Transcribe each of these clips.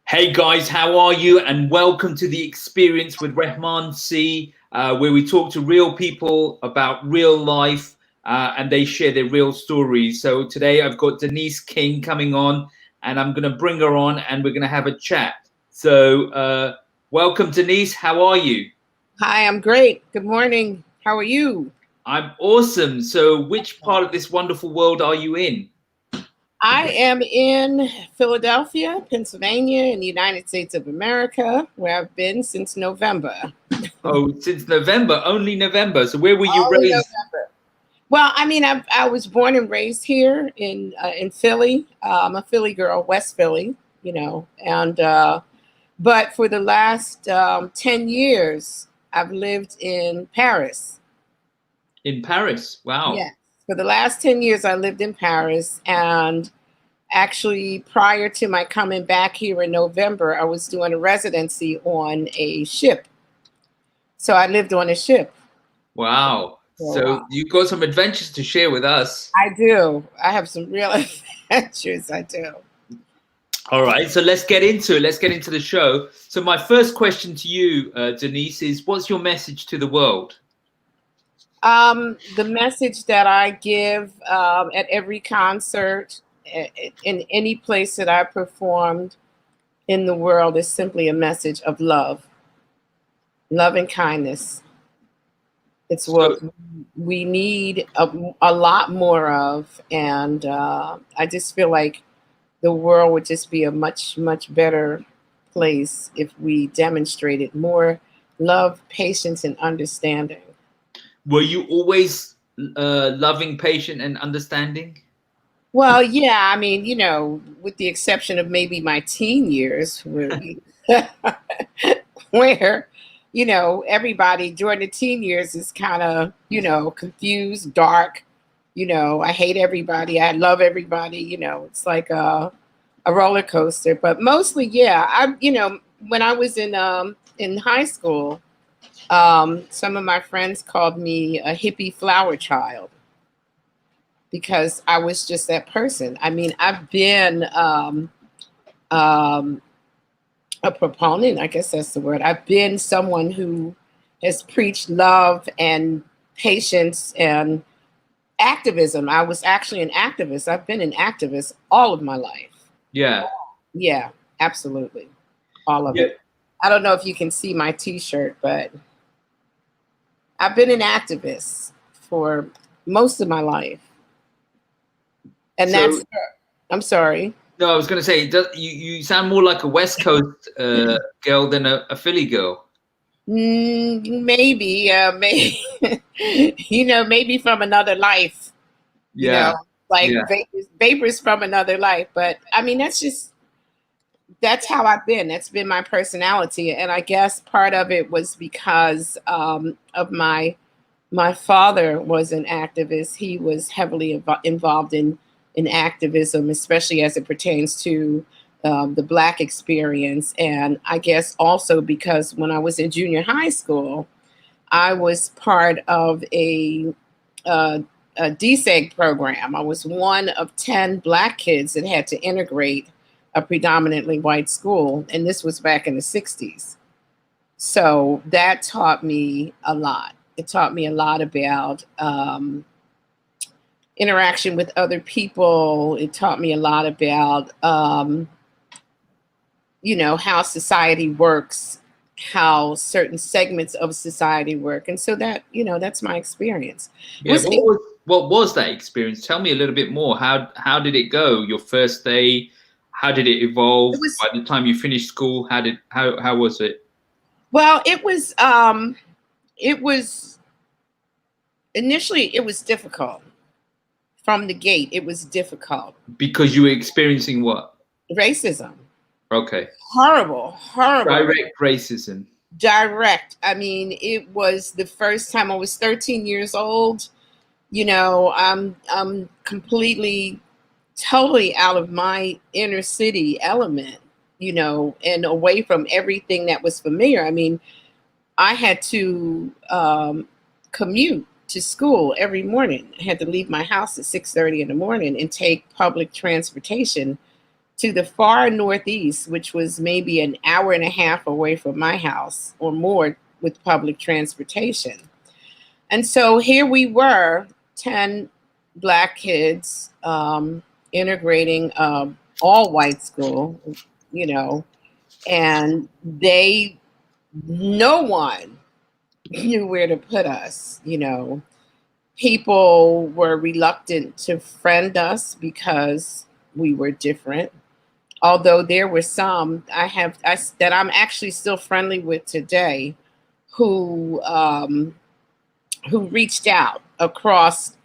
Hey guys, how are you? And welcome to the Experience with Rehman Cee, where we talk to real people about real life and they share their real stories. So today I've got Denise King coming on, and I'm going to bring her on and we're going to have a chat. So welcome, Denise. How are you? Hi, I'm great. Good morning. How are you? I'm awesome. So which part of this wonderful world are you in? I am in Philadelphia, Pennsylvania, in the United States of America, where I've been since November. Oh, since November, only November. So where were you Only raised? November. Well, I mean, I was born and raised here in Philly. I'm a Philly girl, West Philly, and but for the last 10 years, I've lived in Paris. In Paris. Wow. Yes, for the last 10 years, I lived in Paris, and actually, prior to my coming back here in November, I was doing a residency on a ship. So I lived on a ship Wow. for a So while. you've got some adventures to share with us. I do. I have some real adventures. I do. All right. So let's get into it. Let's get into the show. So my first question to you, Denise, is what's your message to the world? The message that I give at every concert, in any place that I performed in the world, is simply a message of love and kindness. It's So, what we need a lot more of, and I just feel like the world would just be a much better place if we demonstrated more love, patience, and understanding. were you always loving, patient, and understanding? Well, yeah, I mean, with the exception of maybe my teen years, where everybody during the teen years is kind of confused, dark. I hate everybody, I love everybody. It's like a roller coaster. But mostly, yeah, when I was in high school, some of my friends called me a hippie flower child because I was just that person. I mean, I've been um, a proponent, I guess that's the word. I've been someone who has preached love and patience and activism. I was actually an activist. I've been an activist all of my life. Yeah. Yeah, absolutely. All of Yeah. it. I don't know if you can see my t-shirt, but I've been an activist for most of my life. And So I'm sorry. no, I was going to say, you sound more like a West Coast girl than a Philly girl. Maybe, maybe, maybe from another life, you Yeah. know, like Yeah. vapors from another life. But I mean, that's how I've been. That's been my personality. And I guess part of it was because of my father was an activist. He was heavily involved in activism, especially as it pertains to the Black experience. And I guess also because when I was in junior high school, I was part of uh, a DSEG program. I was one of 10 Black kids that had to integrate a predominantly white school, and this was back in the 60s. So that taught me a lot. It taught me a lot about interaction with other people. It taught me a lot about, how society works, how certain segments of society work. And so that's my experience. It Yeah. was, What was that experience? Tell me a little bit more. How did it go? Your first day? How did it evolve? it was, By the time you finished school, how was it? well, it was initially, it was difficult from the gate. It was difficult. Because you were experiencing what? Racism, Okay. horrible. Direct racism. Direct. I mean, it was the first time. I was 13 years old. I'm completely, totally out of my inner city element, and away from everything that was familiar. I mean, I had to commute to school every morning. I had to leave my house at 6:30 in the morning and take public transportation to the far northeast, which was maybe an hour and a half away from my house or more with public transportation. And so here we were, 10 Black kids, integrating all white school, you know, and no one knew where to put us, you know. People were reluctant to friend us because we were different. Although there were some that I'm actually still friendly with today, who reached out across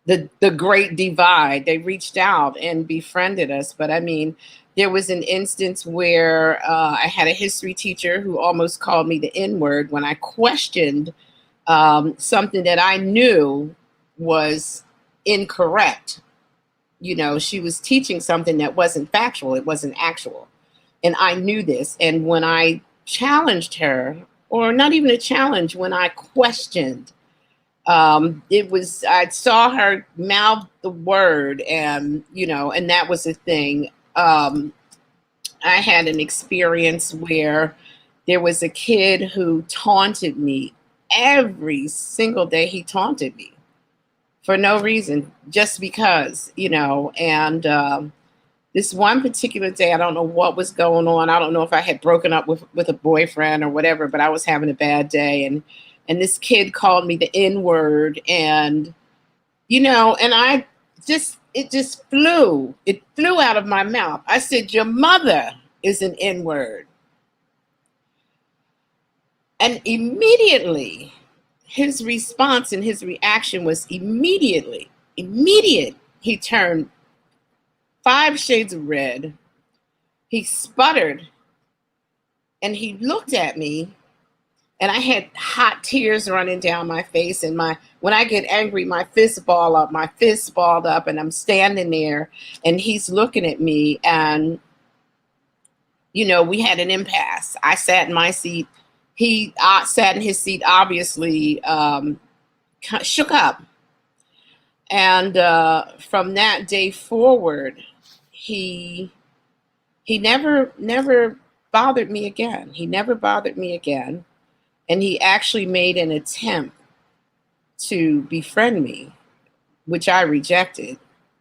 the great divide. They reached out and befriended us. But I mean, there was an instance where I had a history teacher who almost called me the N-word when I questioned something that I knew was incorrect. You know, she was teaching something that wasn't factual, it wasn't actual. And I knew this. And when I challenged her, or not even a challenge, when I questioned, I saw her mouth the word, and, you know, and that was the thing. I had an experience where there was a kid who taunted me every single day. He taunted me for no reason, just because, you know. And this one particular day, I don't know what was going on. I don't know if I had broken up with a boyfriend or whatever, but I was having a bad day. And this kid called me the N-word, and, you know, and it just flew. It flew out of my mouth. I said, your mother is an N-word. And immediately, his response and his reaction was immediate. He turned 5 shades of red. He sputtered, and he looked at me, and I had hot tears running down my face. And when I get angry, my fist balled up, and I'm standing there, and he's looking at me, and, you know, we had an impasse. I sat in my seat. He sat in his seat, obviously shook up. And from that day forward, he never bothered me again. He never bothered me again. And he actually made an attempt to befriend me, which I rejected,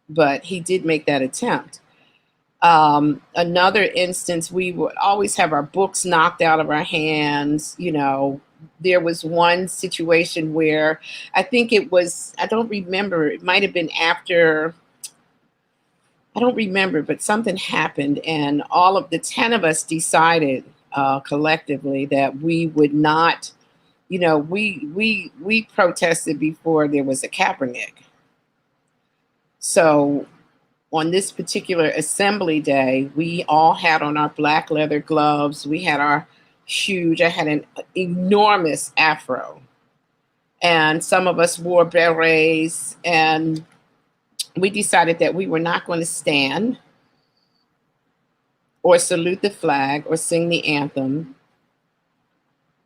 but he did make that attempt. Another instance, we would always have our books knocked out of our hands. You know, there was one situation where I think I don't remember, it might have been after, I don't remember, but something happened, and all of the 10 of us decided collectively that we would not, you know, we protested before there was a Kaepernick. So on this particular assembly day, we all had on our black leather gloves. We had I had an enormous afro. And some of us wore berets. And we decided that we were not going to stand or salute the flag or sing the anthem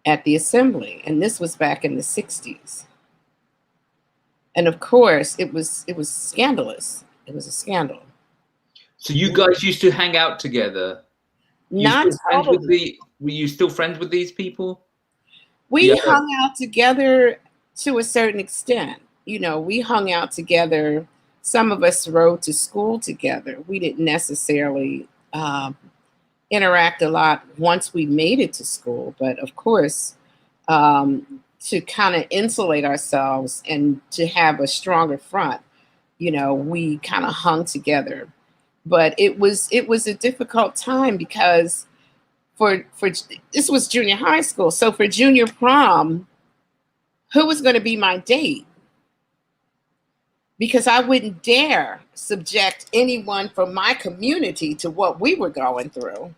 at the assembly. And this was back in the 60s. And of course, it was scandalous. It was a scandal. So you guys used to hang out together? Not totally. Were you still friends with these people? We hung out together to a certain extent. You know, we hung out together. Some of us rode to school together. We didn't necessarily interact a lot once we made it to school. But of course, to kind of insulate ourselves and to have a stronger front, you know, we kind of hung together. But it was a difficult time because for this was junior high school. So for junior prom, who was going to be my date? Because I wouldn't dare subject anyone from my community to what we were going through.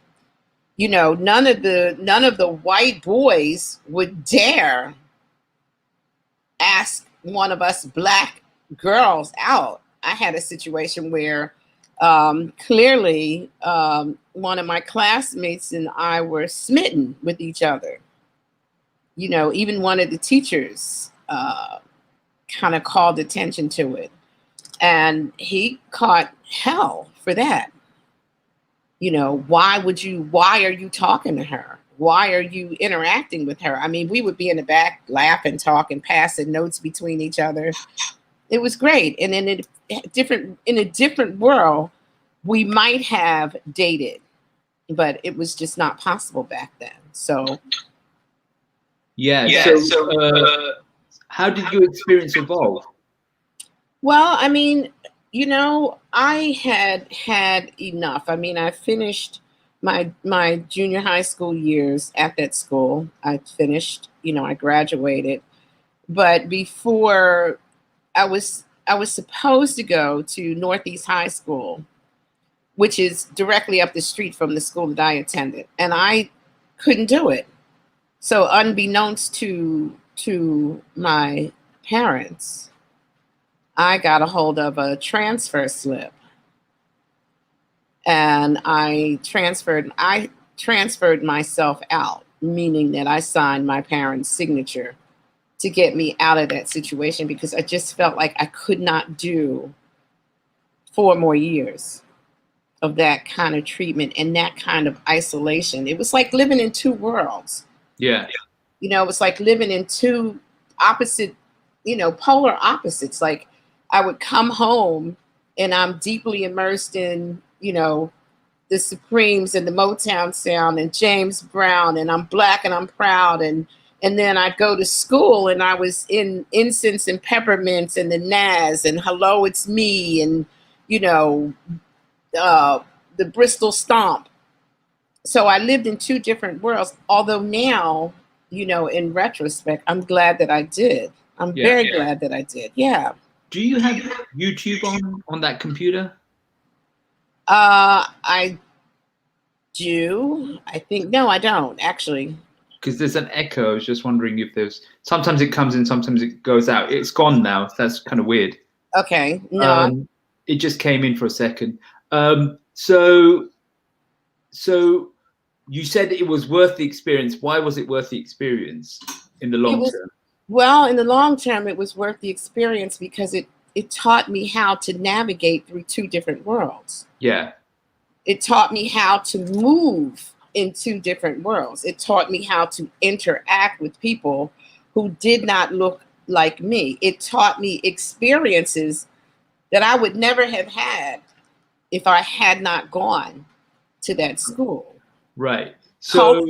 You know, none of the white boys would dare ask one of us black girls out. I had a situation where clearly one of my classmates and I were smitten with each other. You know, even one of the teachers kind of called attention to it, and he caught hell for that. You know, why are you talking to her? Why are you interacting with her? I mean, we would be in the back laughing, talking, passing notes between each other. It was great. And in a different world, we might have dated, but it was just not possible back then. So Yeah. So, how did your experience evolve? well, I mean, you know, I had enough. I mean, I finished my junior high school years at that school. I finished, you know, I graduated. But before I was supposed to go to Northeast High School, which is directly up the street from the school that I attended, and I couldn't do it. So unbeknownst to my parents, I got a hold of a transfer slip and I transferred myself out, meaning that I signed my parents' signature to get me out of that situation because I just felt like I could not do 4 more years of that kind of treatment and that kind of isolation. It was like living in two worlds. Yeah. You know, it was like living in two opposite, you know, polar opposites. Like I would come home and I'm deeply immersed in, you know, the Supremes and the Motown sound and James Brown and I'm black and I'm proud and then I'd go to school and I was in Incense and Peppermints and the Nas and Hello It's Me and you know the Bristol Stomp. So I lived in two different worlds. Although now, you know, in retrospect, I'm glad that I did. I'm very glad that I did. Yeah. Do you have YouTube on that computer? I do. I think no, I don't actually. Because there's an echo. I was just wondering if there's. Sometimes it comes in, sometimes it goes out. It's gone now. So that's kind of weird. Okay. No. It just came in for a second. So you said it was worth the experience. Why was it worth the experience in the long term? Well, in the long term, it was worth the experience because it taught me how to navigate through two different worlds. Yeah. It taught me how to move in two different worlds. It taught me how to interact with people who did not look like me. It taught me experiences that I would never have had if I had not gone to that school. Right. So,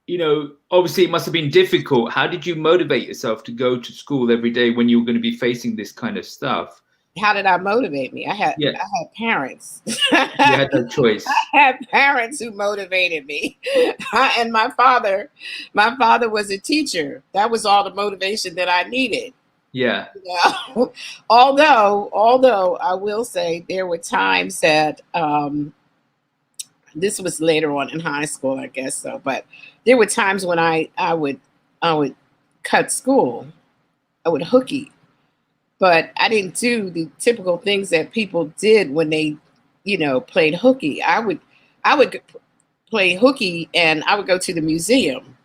you know, obviously it must have been difficult. How did you motivate yourself to go to school every day when you were going to be facing this kind of stuff? How did I motivate me? I had parents. You had no choice. I had parents who motivated me. And my father was a teacher. That was all the motivation that I needed. Yeah. You know? Although I will say there were times that this was later on in high school, I guess so, but there were times when I would cut school. I would hooky. But I didn't do the typical things that people did when they, you know, played hooky. I would play hooky and I would go to the museum.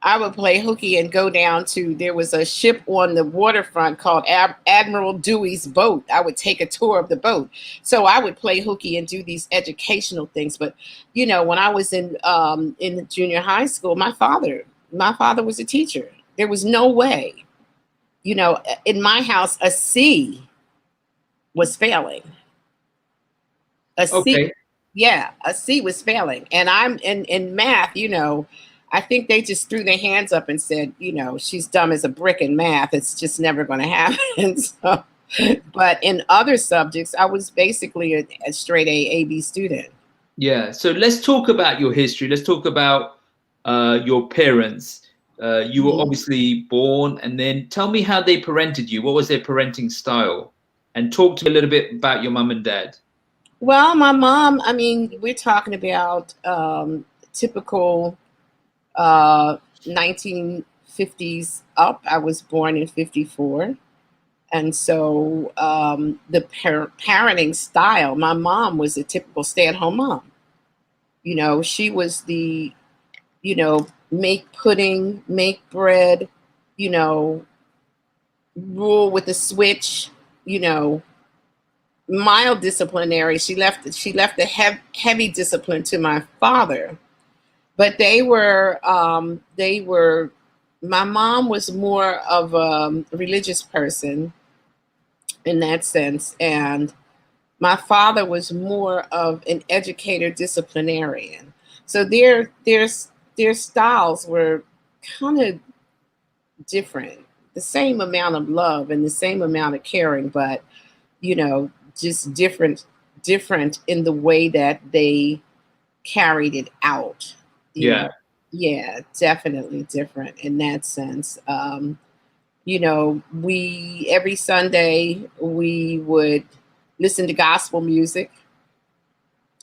I would play hooky and go down to, there was a ship on the waterfront called Admiral Dewey's boat. I would take a tour of the boat. So I would play hooky and do these educational things. But, you know, when I was in junior high school, my father was a teacher. There was no way. You know, in my house, a C was failing. A C, yeah, a C was failing. And I'm in math, you know, I think they just threw their hands up and said, you know, she's dumb as a brick in math. It's just never going to happen. So, but in other subjects, I was basically a straight A/B student. Yeah. So let's talk about your history. Let's talk about your parents. You were obviously born, and then tell me how they parented you. What was their parenting style? And talk to me a little bit about your mom and dad. Well, my mom, I mean, we're talking about typical 1950s up. I was born in 54. And so the parenting style, my mom was a typical stay-at-home mom. You know, she was the, you know, make pudding, make bread, you know, rule with a switch, you know, mild disciplinary. She left the heavy discipline to my father. But they were my mom was more of a religious person in that sense, and my father was more of an educator disciplinarian. So their styles were kind of different. The same amount of love and the same amount of caring, but just different in the way that they carried it out. You Yeah. know, yeah, definitely different in that sense. We every Sunday we would listen to gospel music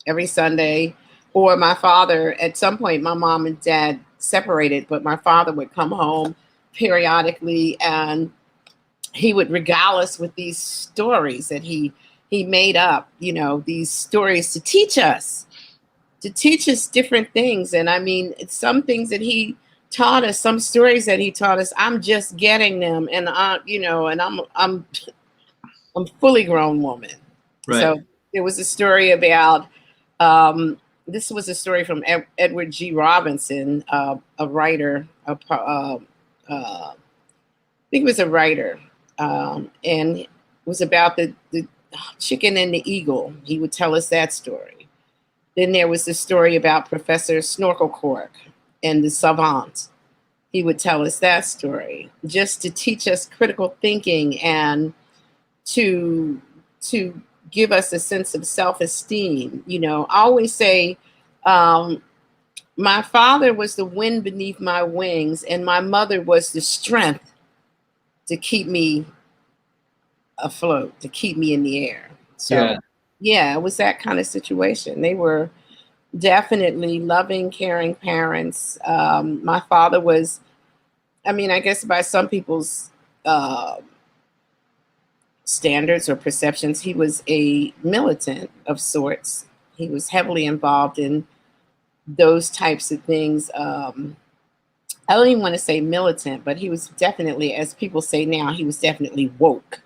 every Sunday. Or my father, at some point, my mom and dad separated, but my father would come home periodically and he would regale us with these stories that he made up, these stories to teach us different things. And I mean, it's some things that he taught us, some stories that he taught us, I'm just getting them. And I'm fully grown woman. Right. So there was a story about, this was a story from Edward G. Robinson, a writer, I think it was a writer, and it was about the chicken and the eagle. He would tell us that story. Then there was the story about Professor Snorkelcork and the savant. He would tell us that story just to teach us critical thinking and to give us a sense of self-esteem. I always say, my father was the wind beneath my wings, and my mother was the strength to keep me afloat, to keep me in the air. So, yeah, it was that kind of situation. They were definitely loving, caring parents. My father was, I guess by some people's standards or perceptions, he was a militant of sorts. He was heavily involved in those types of things. I don't even want to say militant, but he was definitely, as people say now, he was definitely woke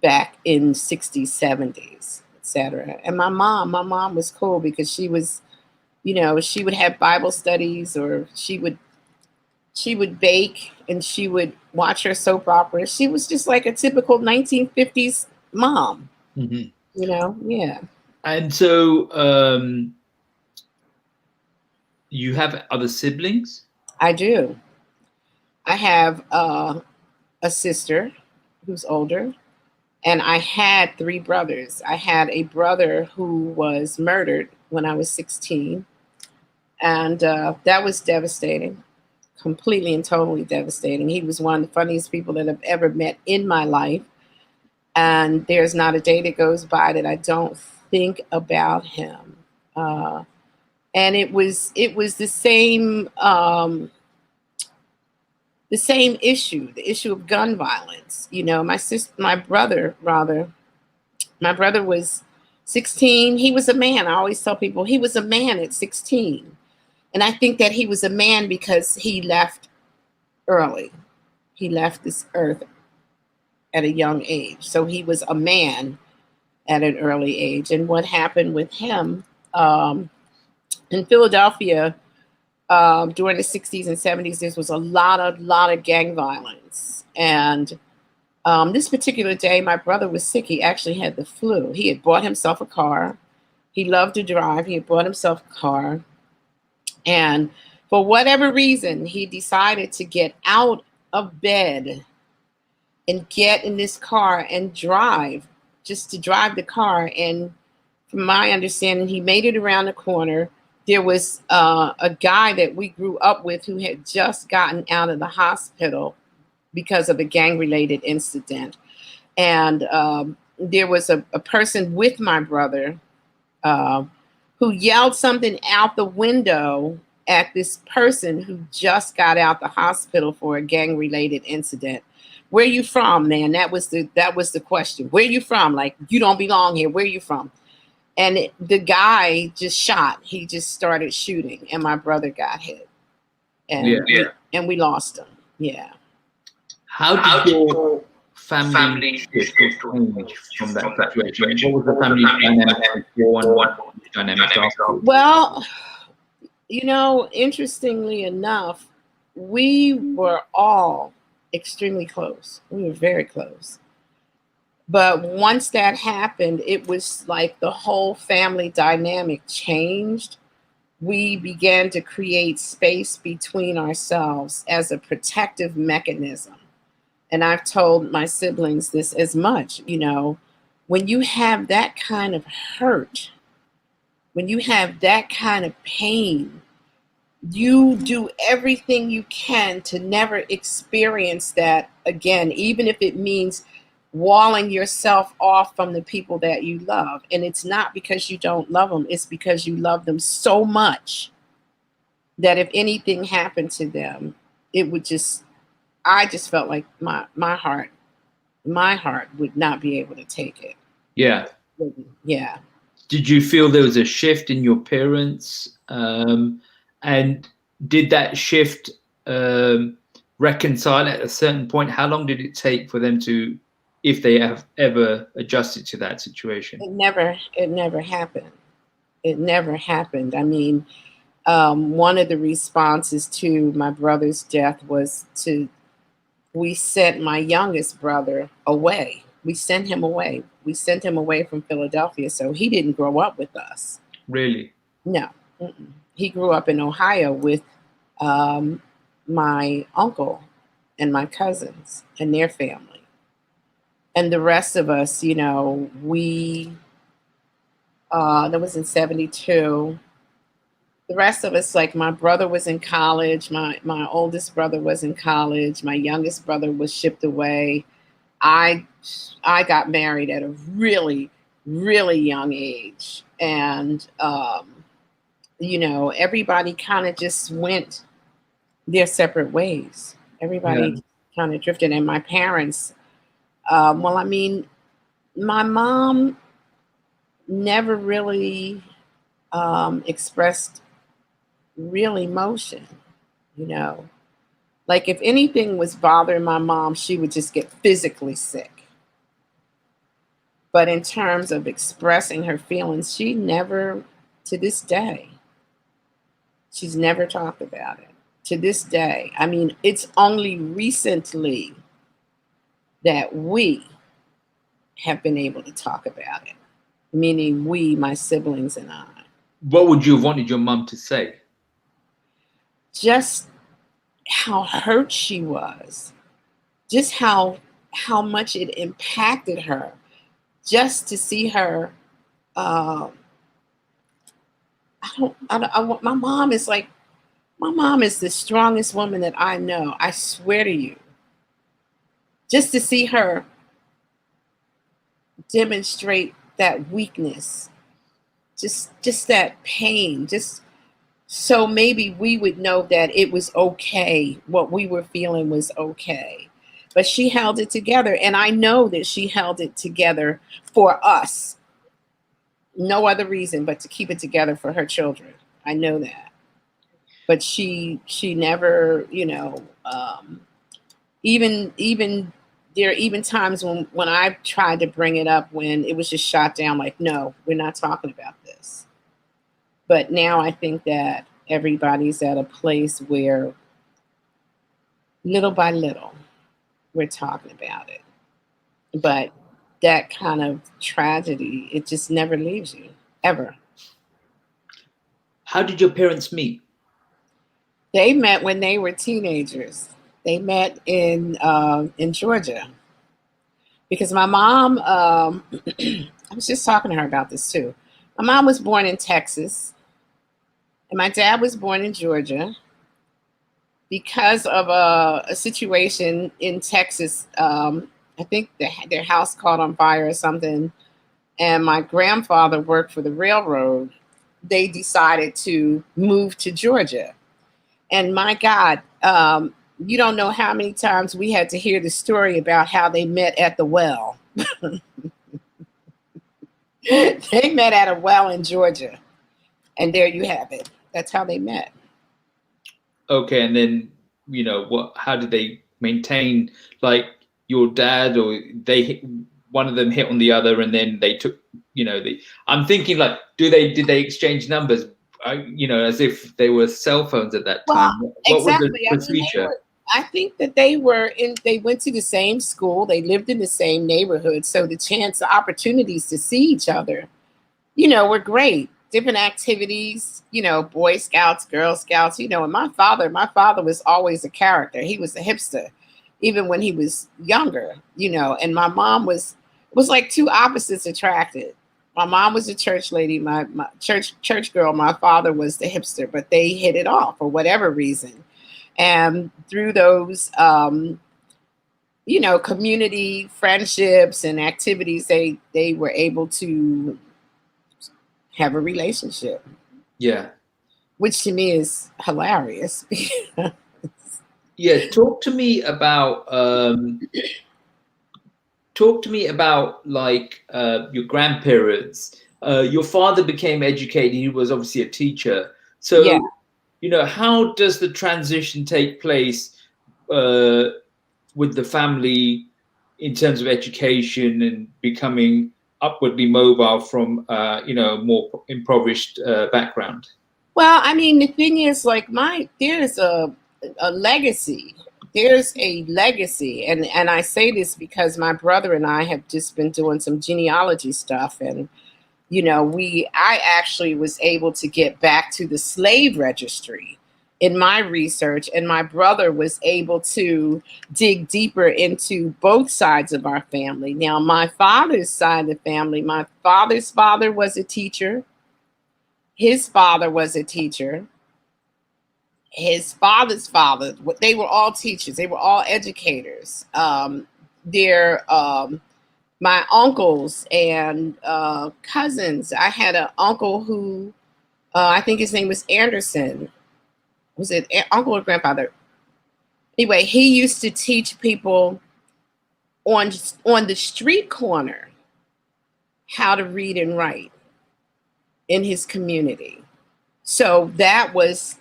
back in 60s, 70s, etc. And my mom was cool because she was, she would have Bible studies, or she would bake, and she would watch her soap opera. She was just like a typical 1950s mom, yeah. And so you have other siblings? I do. I have a sister who's older, and I had 3 brothers. I had a brother who was murdered when I was 16, and that was devastating, completely and totally devastating. He was one of the funniest people that I've ever met in my life, and there's not a day that goes by that I don't think about him. And it was the same issue, the issue of gun violence. My brother was 16. He was a man. I always tell people he was a man at 16. And I think that he was a man because he left early. He left this earth at a young age. So he was a man at an early age. And what happened with him in Philadelphia during the 60s and 70s, there was a lot of gang violence. And this particular day, my brother was sick. He actually had the flu. He had bought himself a car. He loved to drive. He had bought himself a car. And for whatever reason, he decided to get out of bed and get in this car and drive, just to drive the car. And from my understanding, he made it around the corner. There was a guy that we grew up with who had just gotten out of the hospital because of a gang-related incident. And there was a person with my brother who yelled something out the window at this person who just got out the hospital for a gang-related incident. Where you from, man? That was the question. Where you from? Like, you don't belong here. Where you from? And the guy just shot. He just started shooting, and my brother got hit. And we lost him. Yeah. How did your family shift or change from that situation? What was the family dynamic before and what was the dynamics after? Well, you know, interestingly enough, we were all extremely close. We were very close. But once that happened, it was like the whole family dynamic changed. We began to create space between ourselves as a protective mechanism. And I've told my siblings this as much, you know, when you have that kind of hurt, when you have that kind of pain, you do everything you can to never experience that again, even if it means walling yourself off from the people that you love. And it's not because you don't love them, it's because you love them so much that if anything happened to them, it would just, I just felt like my heart would not be able to take it. Yeah. Yeah. Did you feel there was a shift in your parents? And did that shift reconcile at a certain point? How long did it take for them to, if they have ever adjusted to that situation? It never happened. It never happened. I mean, one of the responses to my brother's death was we sent my youngest brother away. We sent him away. We sent him away from Philadelphia. So he didn't grow up with us. Really? No. Mm-mm. He grew up in Ohio with my uncle and my cousins and their family. And the rest of us, you know, that was in 72. The rest of us, like my brother was in college. My oldest brother was in college. My youngest brother was shipped away. I got married at a really, really young age. And, you know, everybody kind of just went their separate ways. Everybody kind of drifted. And my parents, well, I mean, my mom never really expressed real emotion, you know. Like if anything was bothering my mom, she would just get physically sick. But in terms of expressing her feelings, she never, to this day, she's never talked about it. To this day. I mean, it's only recently that we have been able to talk about it. Meaning we, my siblings and I. What would you have wanted your mum to say? Just how hurt she was, just how much it impacted her, just to see her. My mom is like, my mom is the strongest woman that I know. I swear to you. Just to see her demonstrate that weakness, just that pain, just so maybe we would know that it was okay. What we were feeling was okay. But she held it together. And I know that she held it together for us. No other reason but to keep it together for her children. I know that. But she never, you know, even there are even times when I tried to bring it up when it was just shot down, like, no, we're not talking about this. But now I think that everybody's at a place where little by little, we're talking about it. But that kind of tragedy, it just never leaves you, ever. How did your parents meet? They met when they were teenagers. They met in Georgia. Because my mom, I was just talking to her about this too. My mom was born in Texas. And my dad was born in Georgia. Because of a situation in Texas, I think their house caught on fire or something, and my grandfather worked for the railroad. They decided to move to Georgia. And my God, you don't know how many times we had to hear the story about how they met at the well. They met at a well in Georgia. And there you have it. That's how they met. Okay, and then, you know, how did they maintain, like, your dad, or one of them hit on the other, and then they took, I'm thinking, like, did they exchange numbers, as if they were cell phones at that time? Well, What was the exactly. procedure? I think that they went to the same school. They lived in the same neighborhood. So the opportunities to see each other, were great. Different activities, Boy Scouts, Girl Scouts, and my father was always a character. He was a hipster, even when he was younger, and my mom was like two opposites attracted. My mom was a church lady, my church girl. My father was the hipster, but they hit it off for whatever reason. And through those, community friendships and activities, they were able to have a relationship. Yeah. Which to me is hilarious. Yeah. Talk to me about like your grandparents. Your father became educated. He was obviously a teacher. So, Yeah. How does the transition take place with the family in terms of education and becoming upwardly mobile from, a more impoverished background? Well, I mean, the thing is, like, there's a legacy. There's a legacy, and I say this because my brother and I have just been doing some genealogy stuff, and I actually was able to get back to the slave registry in my research, and my brother was able to dig deeper into both sides of our family. Now, my father's side of the family, my father's father was a teacher. His father was a teacher. His father's father, they were all teachers. They were all educators. My uncles and cousins. I had an uncle who, I think his name was Anderson. Was it uncle or grandfather? Anyway, he used to teach people on the street corner how to read and write in his community. So that was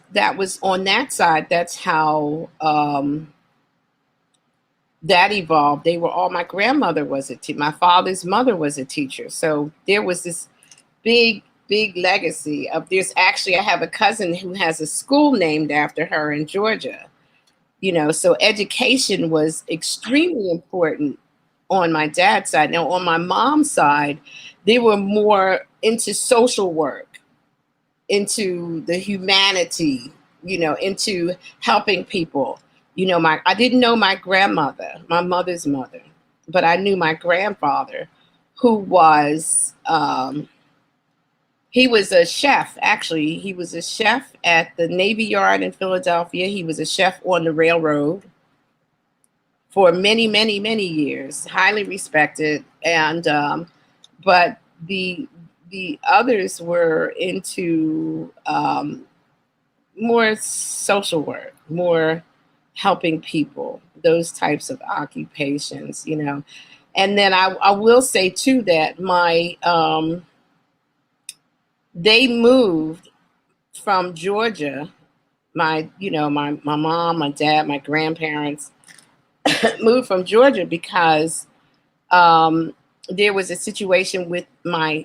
on that side. That's how that evolved. They were all, my grandmother was a teacher. My father's mother was a teacher. So there was this big legacy of this. Actually, I have a cousin who has a school named after her in Georgia. So education was extremely important on my dad's side. Now, on my mom's side, they were more into social work, into the humanity, into helping people. I didn't know my grandmother, my mother's mother, but I knew my grandfather, who was he was a chef. Actually, he was a chef at the Navy Yard in Philadelphia. He was a chef on the railroad for many, many, many years, highly respected. And but the others were into more social work, more helping people, those types of occupations, And then I will say too that they moved from Georgia. My mom, my dad, my grandparents moved from Georgia because there was a situation with my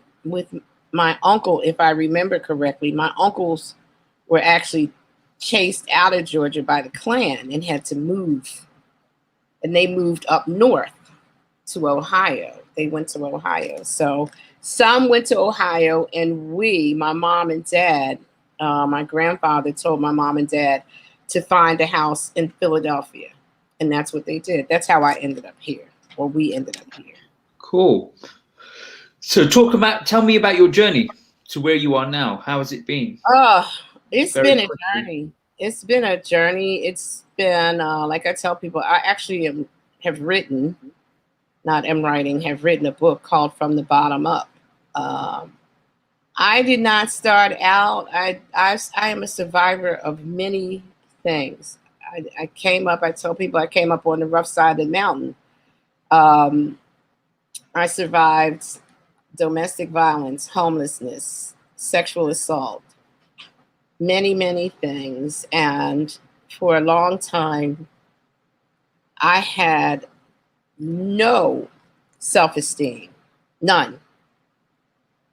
uncle, if I remember correctly. My uncles were actually chased out of Georgia by the Klan and had to move. And they moved up north to Ohio. They went to Ohio. So some went to Ohio, and my mom and dad, my grandfather told my mom and dad to find a house in Philadelphia. And that's what they did. That's how I ended up here, or we ended up here. Cool. So tell me about your journey to where you are now. How has it been? It's been a journey. It's been a journey. It's been, like I tell people, I actually have written a book called From the Bottom Up. I did not start out. I am a survivor of many things. I tell people I came up on the rough side of the mountain. I survived domestic violence, homelessness, sexual assault, many, many things. And for a long time, I had no self-esteem, none.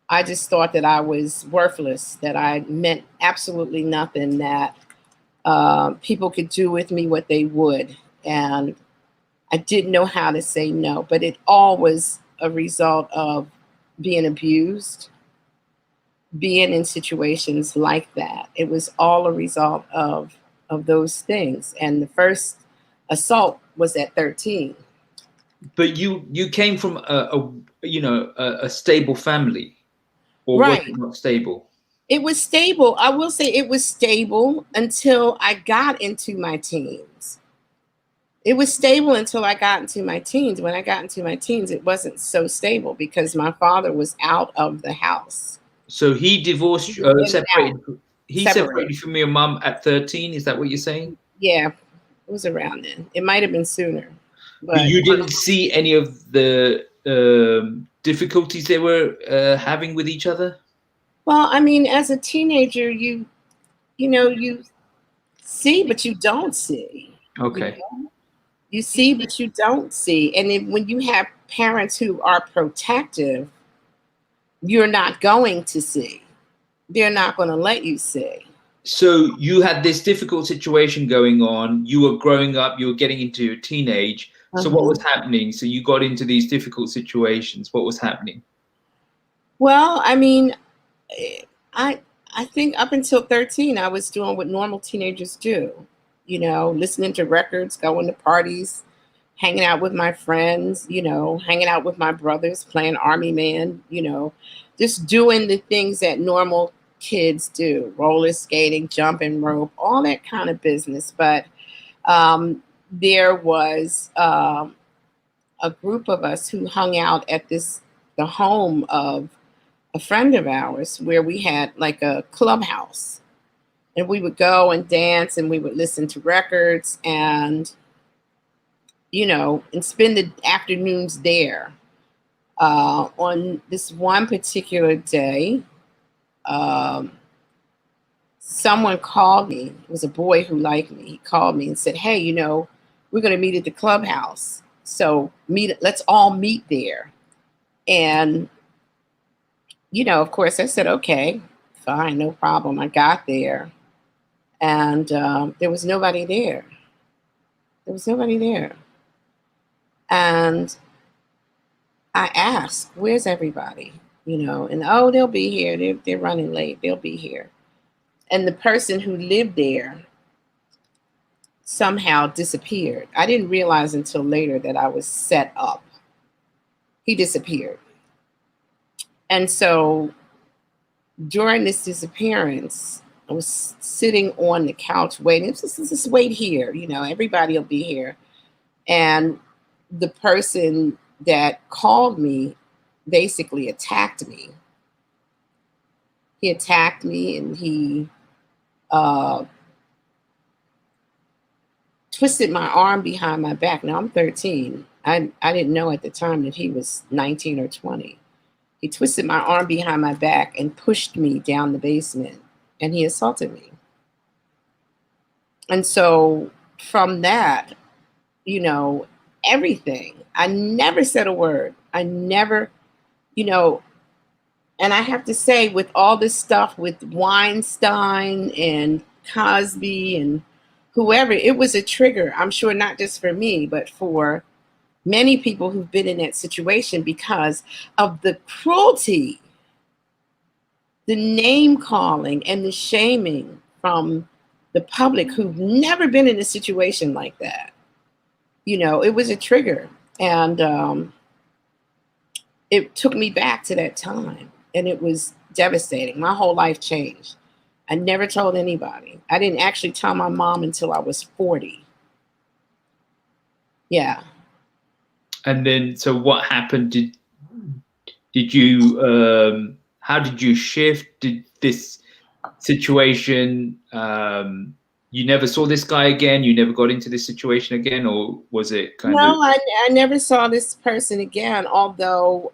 I just thought that I was worthless, that I meant absolutely nothing, that people could do with me what they would. And I didn't know how to say no, but it all was a result of being abused, being in situations like that. It was all a result of those things. And the first assault was at 13. But you came from a stable family, or was Right. it not stable? It was stable. I will say it was stable until I got into my teens. It was stable until I got into my teens. When I got into my teens, it wasn't so stable because my father was out of the house. So he He divorced, was in and out, separated. He separated separated. you from your mum at 13. Is that what you're saying? Yeah, it was around then. It might have been sooner, But but you didn't see any of the difficulties they were having with each other? well, I mean, as a teenager, you see, but you don't see. You Okay. know, you see, but you don't see. And when you have parents who are protective, you're not going to see. They're not going to let you see. So you had this difficult situation going on. You were growing up. You were getting into your teenage. So what was Mhm. happening? So you got into these difficult situations. What was happening? Well, I mean, eh, I I think up until 13, I was doing what normal teenagers do. Listening to records, going to parties, hanging out with my friends, hanging out with my brothers, playing army man, just doing the things that normal kids do, roller skating, jumping rope, all that kind of business. But there was a group of us who hung out at the home of a friend of ours where we had like a clubhouse, and we would go and dance and we would listen to records and and spend the afternoons there. On this one particular day, um, someone called me. It was a boy who liked me. He called me and said, "Hey, we're going to meet at the clubhouse. So let's all meet there." And of course, I said, "Okay, fine, no problem." I got there, and there was nobody there. There was nobody there, and I asked, "Where's everybody?" And oh, they'll be here. They're running late. They'll be here. And the person who lived there somehow disappeared. I didn't realize until later that I was set up. He disappeared. And so during this disappearance, I was sitting on the couch waiting. Just wait here. Everybody will be here. And the person that called me basically attacked me. He attacked me and he uh, twisted my arm behind my back. Now I'm 13. I didn't know at the time that he was 19 or 20. He twisted my arm behind my back and pushed me down the basement and he assaulted me. And so from that, you know, everything, I never said a word. I never, you know, and I have to say, with all this stuff with Weinstein and Cosby and whoever, it was a trigger. I'm sure not just for me, but for many people who've been in that situation because of the cruelty, the name calling, and the shaming from the public who've never been in a situation like that. It was a trigger. And it took me back to that time. And it was devastating. My whole life changed. I never told anybody. I didn't actually tell my mom until I was 40. Yeah. And then, so what happened? Did you how did you shift? Did this situation you never saw this guy again? You never got into this situation again, or was it kind of? No, I never saw this person again, although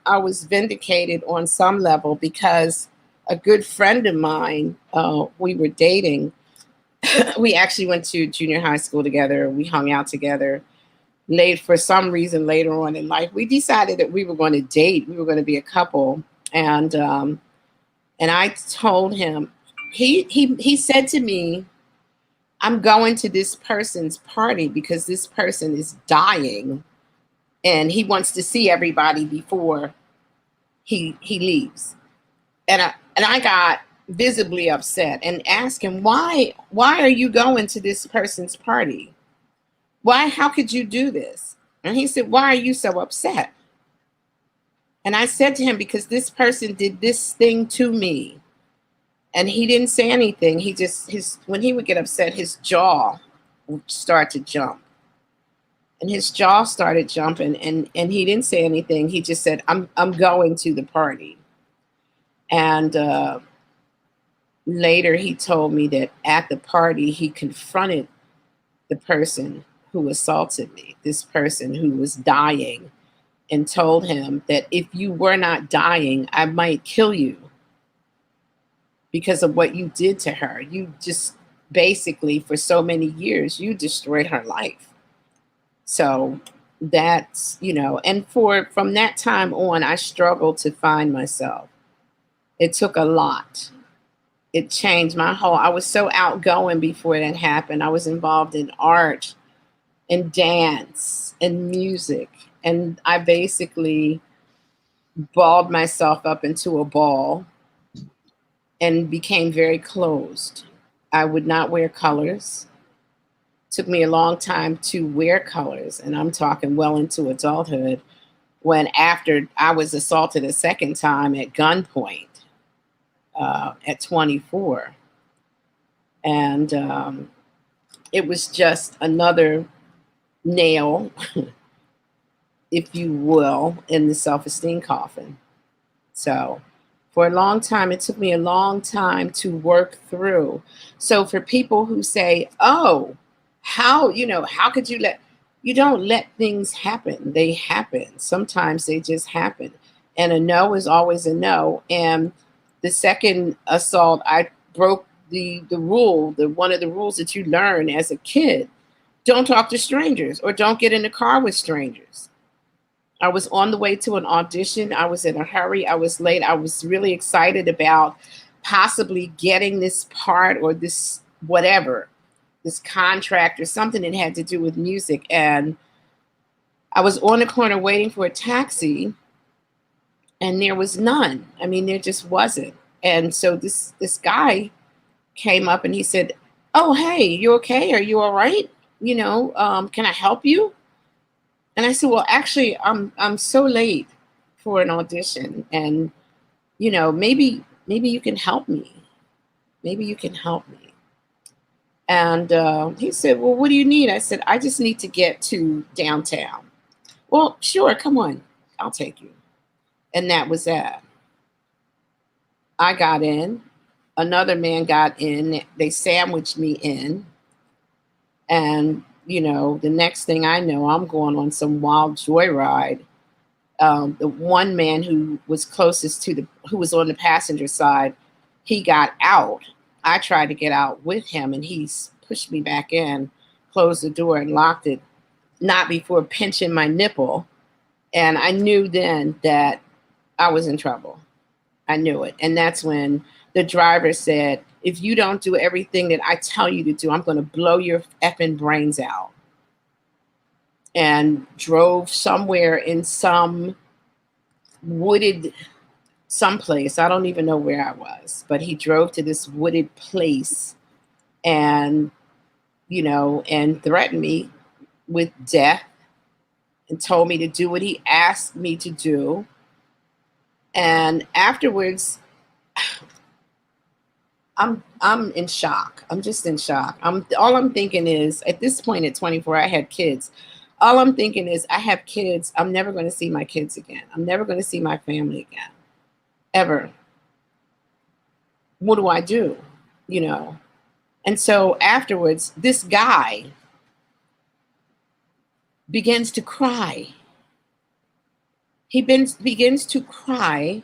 I was vindicated on some level because a good friend of mine, we were dating. We actually went to junior high school together. We hung out together. late for some reason later on in life, we decided that we were going to date. We were going to be a couple, and I told him. He said to me, "I'm going to this person's party because this person is dying, and he wants to see everybody before he leaves." And I got visibly upset and asked him, why are you going to this person's party? Why, how could you do this? And he said, why are you so upset? And I said to him, because this person did this thing to me. And he didn't say anything. He just, when he would get upset, his jaw would start to jump. And his jaw started jumping, and he didn't say anything. He just said, I'm going to the party. And later he told me that at the party, he confronted the person who assaulted me, this person who was dying, and told him that if you were not dying, I might kill you because of what you did to her. You just basically, for so many years, you destroyed her life. So that's, and from that time on, I struggled to find myself. It took a lot. It changed I was so outgoing before that happened. I was involved in art and dance and music. And I basically balled myself up into a ball and became very closed. I would not wear colors. It took me a long time to wear colors. And I'm talking well into adulthood, when after I was assaulted a second time at gunpoint. At 24. And it was just another nail, if you will, in the self-esteem coffin. So for a long time, it took me a long time to work through. So for people who say, oh, how could you don't let things happen. They happen. Sometimes they just happen. And a no is always a no. And the second assault, I broke the rule, one of the rules that you learn as a kid. Don't talk to strangers, or don't get in the car with strangers. I was on the way to an audition. I was in a hurry. I was late. I was really excited about possibly getting this part or this whatever, this contract or something that had to do with music. And I was on the corner waiting for a taxi, and there was none. I mean, there just wasn't. And so this guy came up and he said, oh, hey, you okay? Are you all right? Can I help you? And I said, well, actually, I'm so late for an audition, and maybe you can help me. Maybe you can help me. And he said, well, what do you need? I said, I just need to get to downtown. Well, sure, come on, I'll take you. And that was that. I got in. Another man got in. They sandwiched me in. And, the next thing I know, I'm going on some wild joyride. The one man who was closest who was on the passenger side, he got out. I tried to get out with him, and he pushed me back in, closed the door and locked it, not before pinching my nipple. And I knew then that I was in trouble. I knew it. And that's when the driver said, if you don't do everything that I tell you to do, I'm going to blow your effing brains out. And drove somewhere in some wooded someplace. I don't even know where I was, but he drove to this wooded place and, and threatened me with death and told me to do what he asked me to do. And afterwards, I'm in shock. I'm just in shock. All I'm thinking is, at this point at 24, I had kids. All I'm thinking is, I have kids. I'm never going to see my kids again. I'm never going to see my family again, ever. What do I do? And so afterwards, this guy begins to cry. He begins to cry,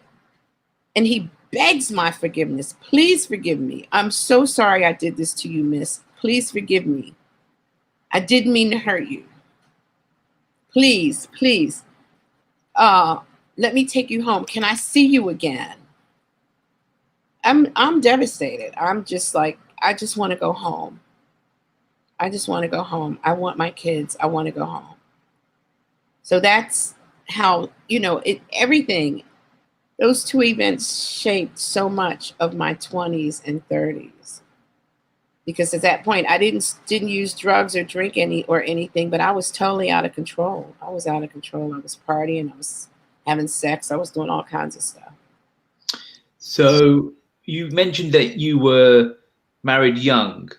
and he begs my forgiveness. Please forgive me. I'm so sorry I did this to you, miss. Please forgive me. I didn't mean to hurt you. Please, please, let me take you home. Can I see you again? I'm devastated. I'm just like, I just want to go home. I just want to go home. I want my kids. I want to go home. So that's how, it everything, those two events shaped so much of my 20s and 30s. Because at that point I didn't use drugs or drink anything, but I was totally out of control. I was out of control. I was partying, I was having sex, I was doing all kinds of stuff. So you mentioned that you were married young,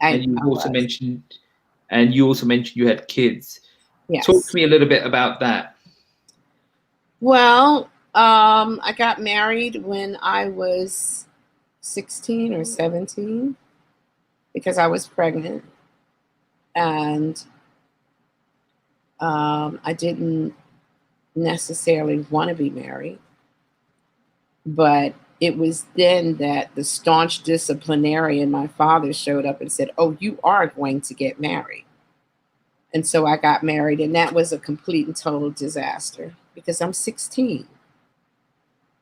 and you I also was. mentioned you had kids. Talk Yes. to me a little bit about that. Well, I got married when I was 16 or 17 because I was pregnant, and I didn't necessarily want to be married, but it was then that the staunch disciplinarian, my father, showed up and said, "Oh, you are going to get married." And so I got married, and that was a complete and total disaster because I'm 16.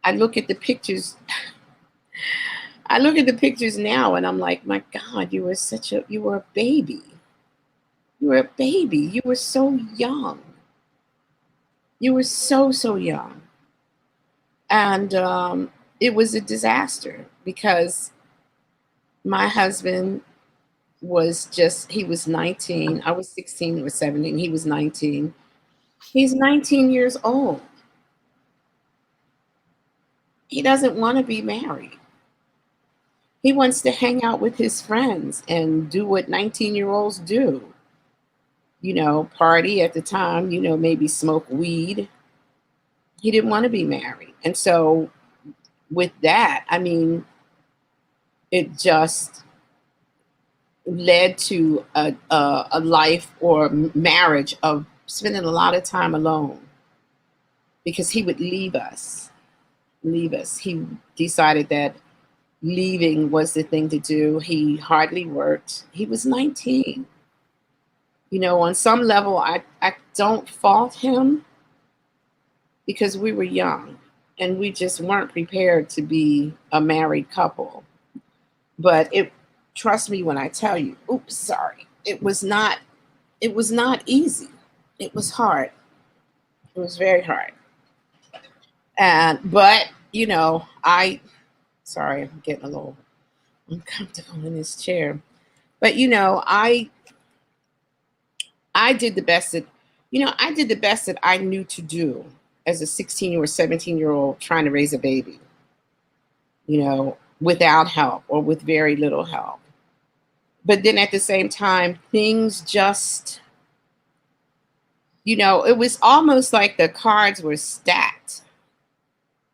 I look at the pictures. I look at the pictures now, and I'm like, my God, you were a baby. You were a baby. You were so young. You were so young. And it was a disaster because my husband he was 19. I was 16 or 17. He was 19. He's 19 years old. He doesn't want to be married. He wants to hang out with his friends and do what 19-year-olds do. Party at the time, maybe smoke weed. He didn't want to be married. And so with that, I mean, it just led to a life or marriage of spending a lot of time alone because he would leave us. He decided that leaving was the thing to do. He hardly worked. He was 19. On some level, I don't fault him because we were young and we just weren't prepared to be a married couple. But trust me when I tell you, oops, sorry. It was not easy. It was hard. It was very hard. But sorry, I'm getting a little uncomfortable in this chair. But I did the best that I knew to do as a 16 or 17-year-old trying to raise a baby, without help or with very little help. But then at the same time, things just, it was almost like the cards were stacked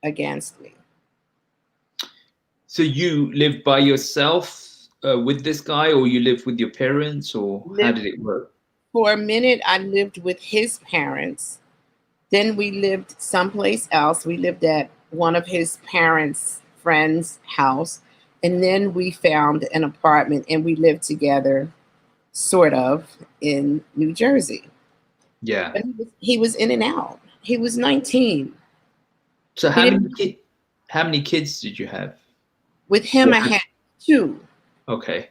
against me. So you lived by yourself with this guy, or you lived with your parents, or how did it work? For a minute, I lived with his parents. Then we lived someplace else. We lived at one of his parents' friends' house. And then we found an apartment and we lived together, sort of, in New Jersey. Yeah. But he was in and out. He was 19. So how many kids did you have? With him, I had 2. Okay.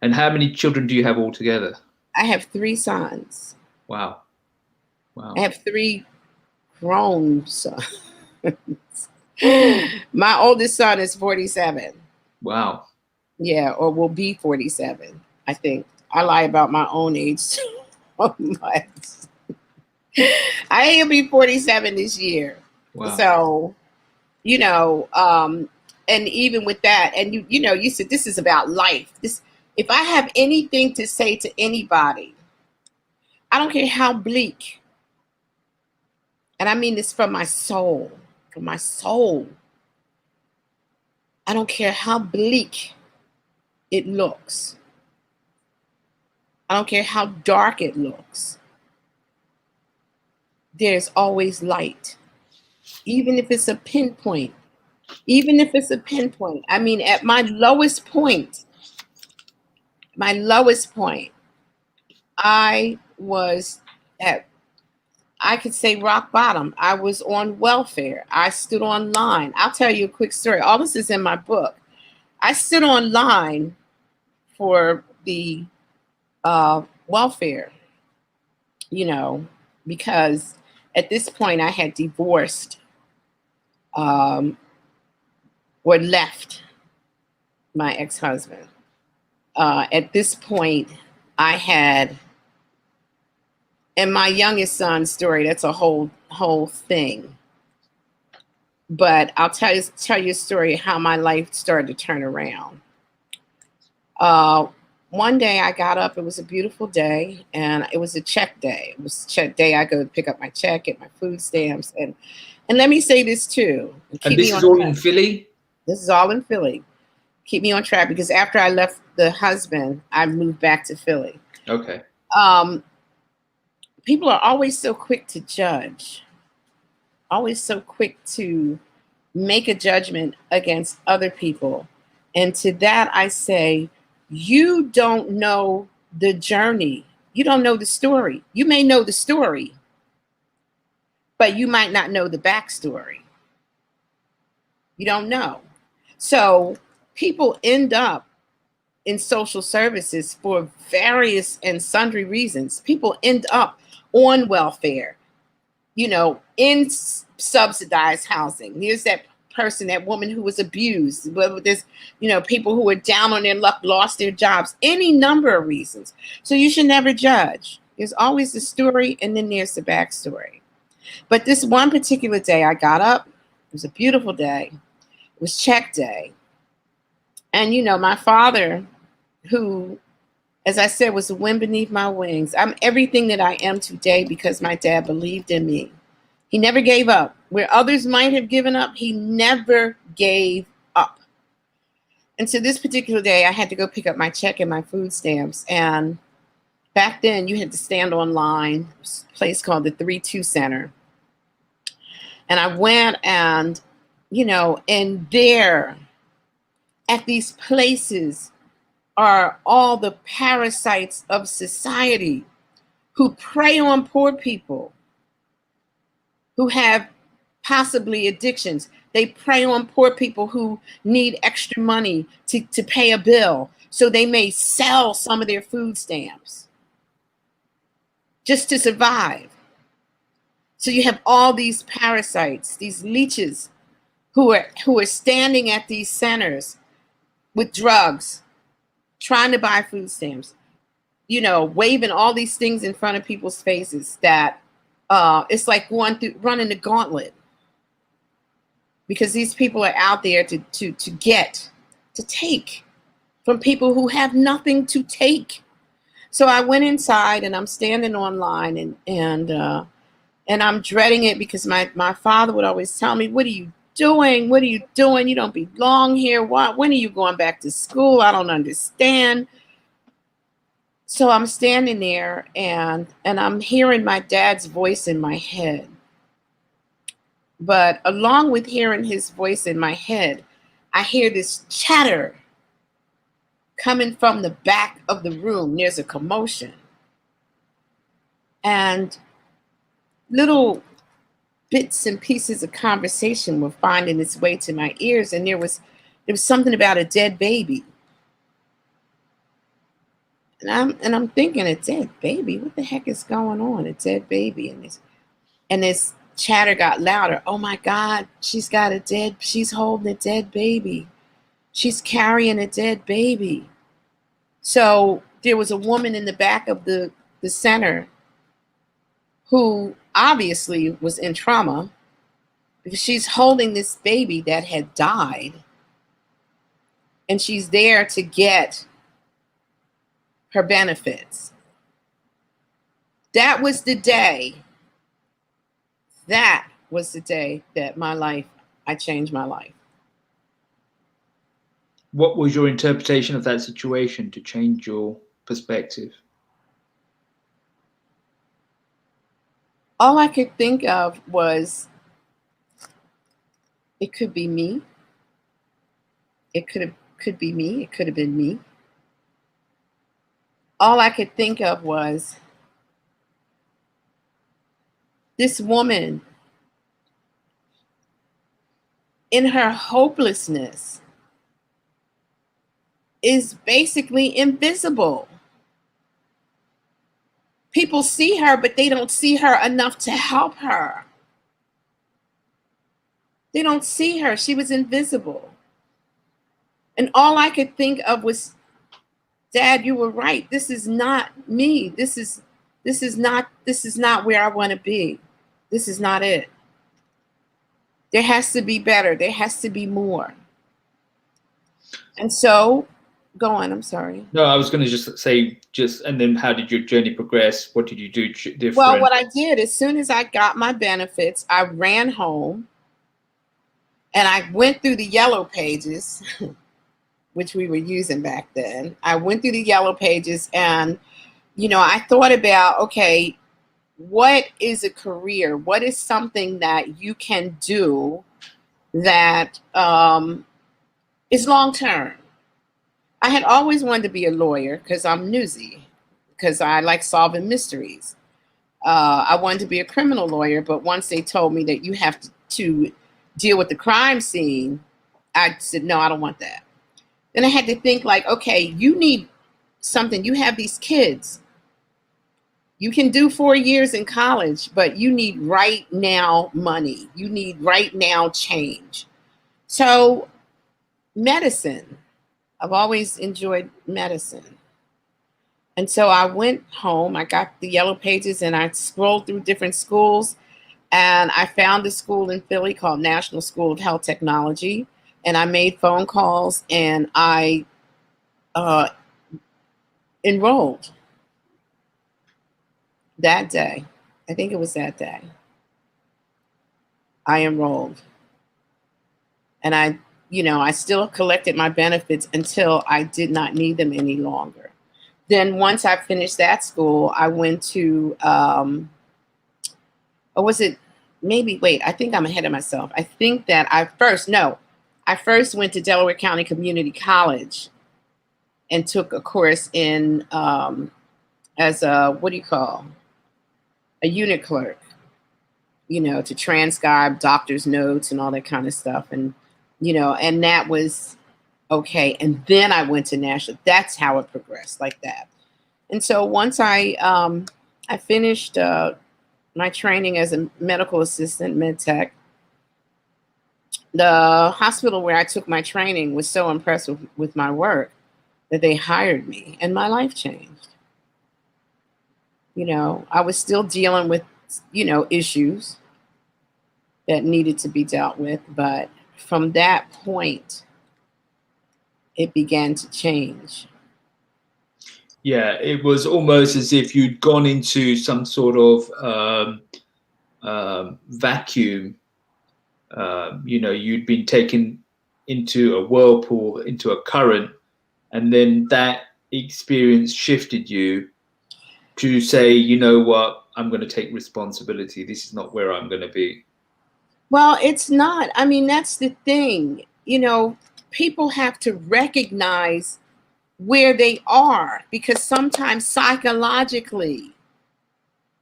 And how many children do you have altogether? I have 3 sons. Wow. I have 3 grown sons. My oldest son is 47. Wow. Yeah, or will be 47, I think. I lie about my own age so much. He'll be 47 this year. Wow. So, and even with that, and you said this is about life. If I have anything to say to anybody, I don't care how bleak, and I mean this from my soul, I don't care how bleak it looks. I don't care how dark it looks. There's always light, even if it's a pinpoint. I mean, at my lowest point, I was at I could say rock bottom. I was on welfare. I stood on line. I'll tell you a quick story. All this is in my book. I stood on line for the welfare, you know, because at this point I had divorced or left my ex-husband. At this point, I had, and my youngest son's story, that's a whole thing. But I'll tell you a story of how my life started to turn around. One day I got up, it was a beautiful day, and it was a check day. It was check day. I go pick up my check, get my food stamps, and let me say this too. And this is all in Philly? This is all in Philly. Keep me on track, because after I left the husband, I moved back to Philly. Okay. People are always so quick to judge, always so quick to make a judgment against other people. And to that I say, you don't know the journey. You don't know the story. You may know the story, but you might not know the backstory. You don't know. So people end up in social services for various and sundry reasons. People end up on welfare, you know, in subsidized housing. Here's that person, that woman who was abused. But there's, you know, people who were down on their luck, lost their jobs, any number of reasons. So you should never judge. There's always the story, and then there's the backstory. But this one particular day, I got up. It was a beautiful day. It was check day. And, you know, my father, who, as I said, was the wind beneath my wings. I'm everything that I am today because my dad believed in me. He never gave up. Where others might have given up, he never gave up. And so this particular day, I had to go pick up my check and my food stamps. And back then, you had to stand online. It was a place called the 3-2 Center. And I went, and, you know, and there at these places are all the parasites of society who prey on poor people, who have possibly addictions. They prey on poor people who need extra money to pay a bill. So they may sell some of their food stamps just to survive. So you have all these parasites, these leeches who are standing at these centers with drugs, trying to buy food stamps, you know, waving all these things in front of people's faces that it's like running the gauntlet, because these people are out there to take from people who have nothing to take. So I went inside, and I'm standing online, and I'm dreading it, because my father would always tell me, "What are you doing? What are you doing? You don't belong here. When are you going back to school? I don't understand." So I'm standing there, and I'm hearing my dad's voice in my head. But along with hearing his voice in my head, I hear this chatter coming from the back of the room. There's a commotion. And little bits and pieces of conversation were finding its way to my ears. And there was something about a dead baby. And I'm thinking, a dead baby? What the heck is going on? A dead baby. And this chatter got louder. Oh my God, she's holding a dead baby. She's carrying a dead baby. So there was a woman in the back of the center who obviously was in trauma, because she's holding this baby that had died. And she's there to get her benefits. That was the day. That was the day that I changed my life. What was your interpretation of that situation to change your perspective? All I could think of was, it could be me. It could be me. It could have been me. All I could think of was, this woman, in her hopelessness, is basically invisible. People see her, but they don't see her enough to help her. They don't see her. She was invisible. And all I could think of was, Dad, you were right. This is not me. This is not where I want to be. This is not it. There has to be better. There has to be more. And so, go on, I'm sorry. No, I was going to just say, and then how did your journey progress? What did you do different? Well, what I did, as soon as I got my benefits, I ran home and I went through the yellow pages, which we were using back then. I went through the yellow pages and, I thought about, okay, what is a career? What is something that you can do that is long-term? I had always wanted to be a lawyer because I'm newsy, because I like solving mysteries. I wanted to be a criminal lawyer, but once they told me that you have to deal with the crime scene, I said, no, I don't want that. Then I had to think like, okay, you need something. You have these kids. You can do 4 years in college, but you need right now money. You need right now change. So medicine, I've always enjoyed medicine. And so I went home, I got the yellow pages and I scrolled through different schools and I found a school in Philly called National School of Health Technology. And I made phone calls and I enrolled that day. I think it was that day. I enrolled. And I still collected my benefits until I did not need them any longer. Then once I finished that school, I went to, I think I'm ahead of myself. I think that I first went to Delaware County Community College and took a course in, as a, a unit clerk, to transcribe doctor's notes and all that kind of stuff. And, and that was okay. And then I went to national. That's how it progressed, like that. And so once I finished my training as a medical assistant, med tech, the hospital where I took my training was so impressed with my work that they hired me and my life changed. I was still dealing with, issues that needed to be dealt with. But from that point, it began to change. Yeah, it was almost as if you'd gone into some sort of vacuum. You'd been taken into a whirlpool, into a current, and then that experience shifted you to say, you know what, I'm going to take responsibility. This is not where I'm going to be. Well, it's not. I mean, that's the thing. People have to recognize where they are, because sometimes psychologically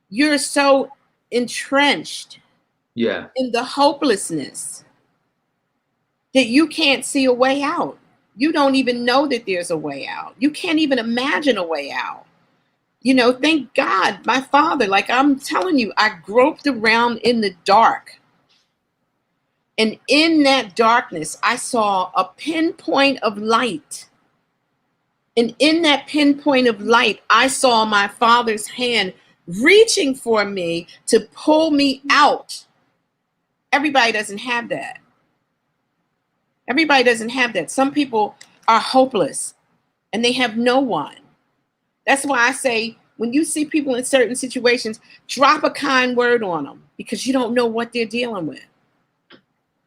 you're so entrenched in the hopelessness that you can't see a way out. You don't even know that there's a way out. You can't even imagine a way out. Thank God my father, like I'm telling you, I groped around in the dark. And in that darkness, I saw a pinpoint of light. And in that pinpoint of light, I saw my father's hand reaching for me to pull me out. Everybody doesn't have that. Everybody doesn't have that. Some people are hopeless and they have no one. That's why I say, when you see people in certain situations, drop a kind word on them, because you don't know what they're dealing with.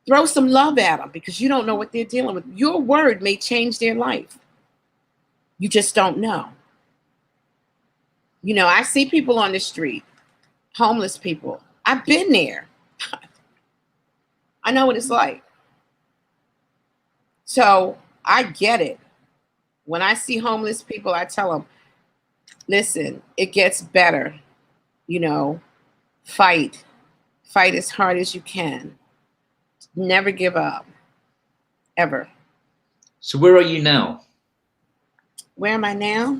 Throw some love at them, because you don't know what they're dealing with. Your word may change their life. You just don't know. I see people on the street, homeless people. I've been there. I know what it's like. So I get it. When I see homeless people, I tell them, listen, it gets better. Fight. Fight as hard as you can. Never give up, ever. So where are you now? Where am I now?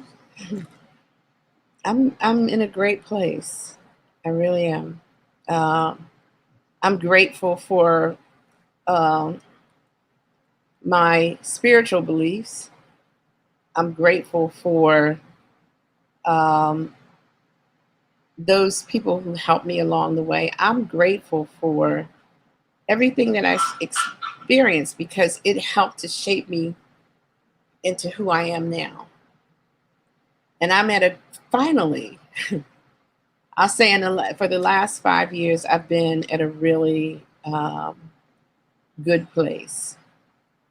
I'm in a great place. I really am. I'm grateful for my spiritual beliefs. I'm grateful for those people who helped me along the way. I'm grateful for everything that I experienced because it helped to shape me into who I am now. And I'm at a finally, I'll say for the last 5 years, I've been at a really good place.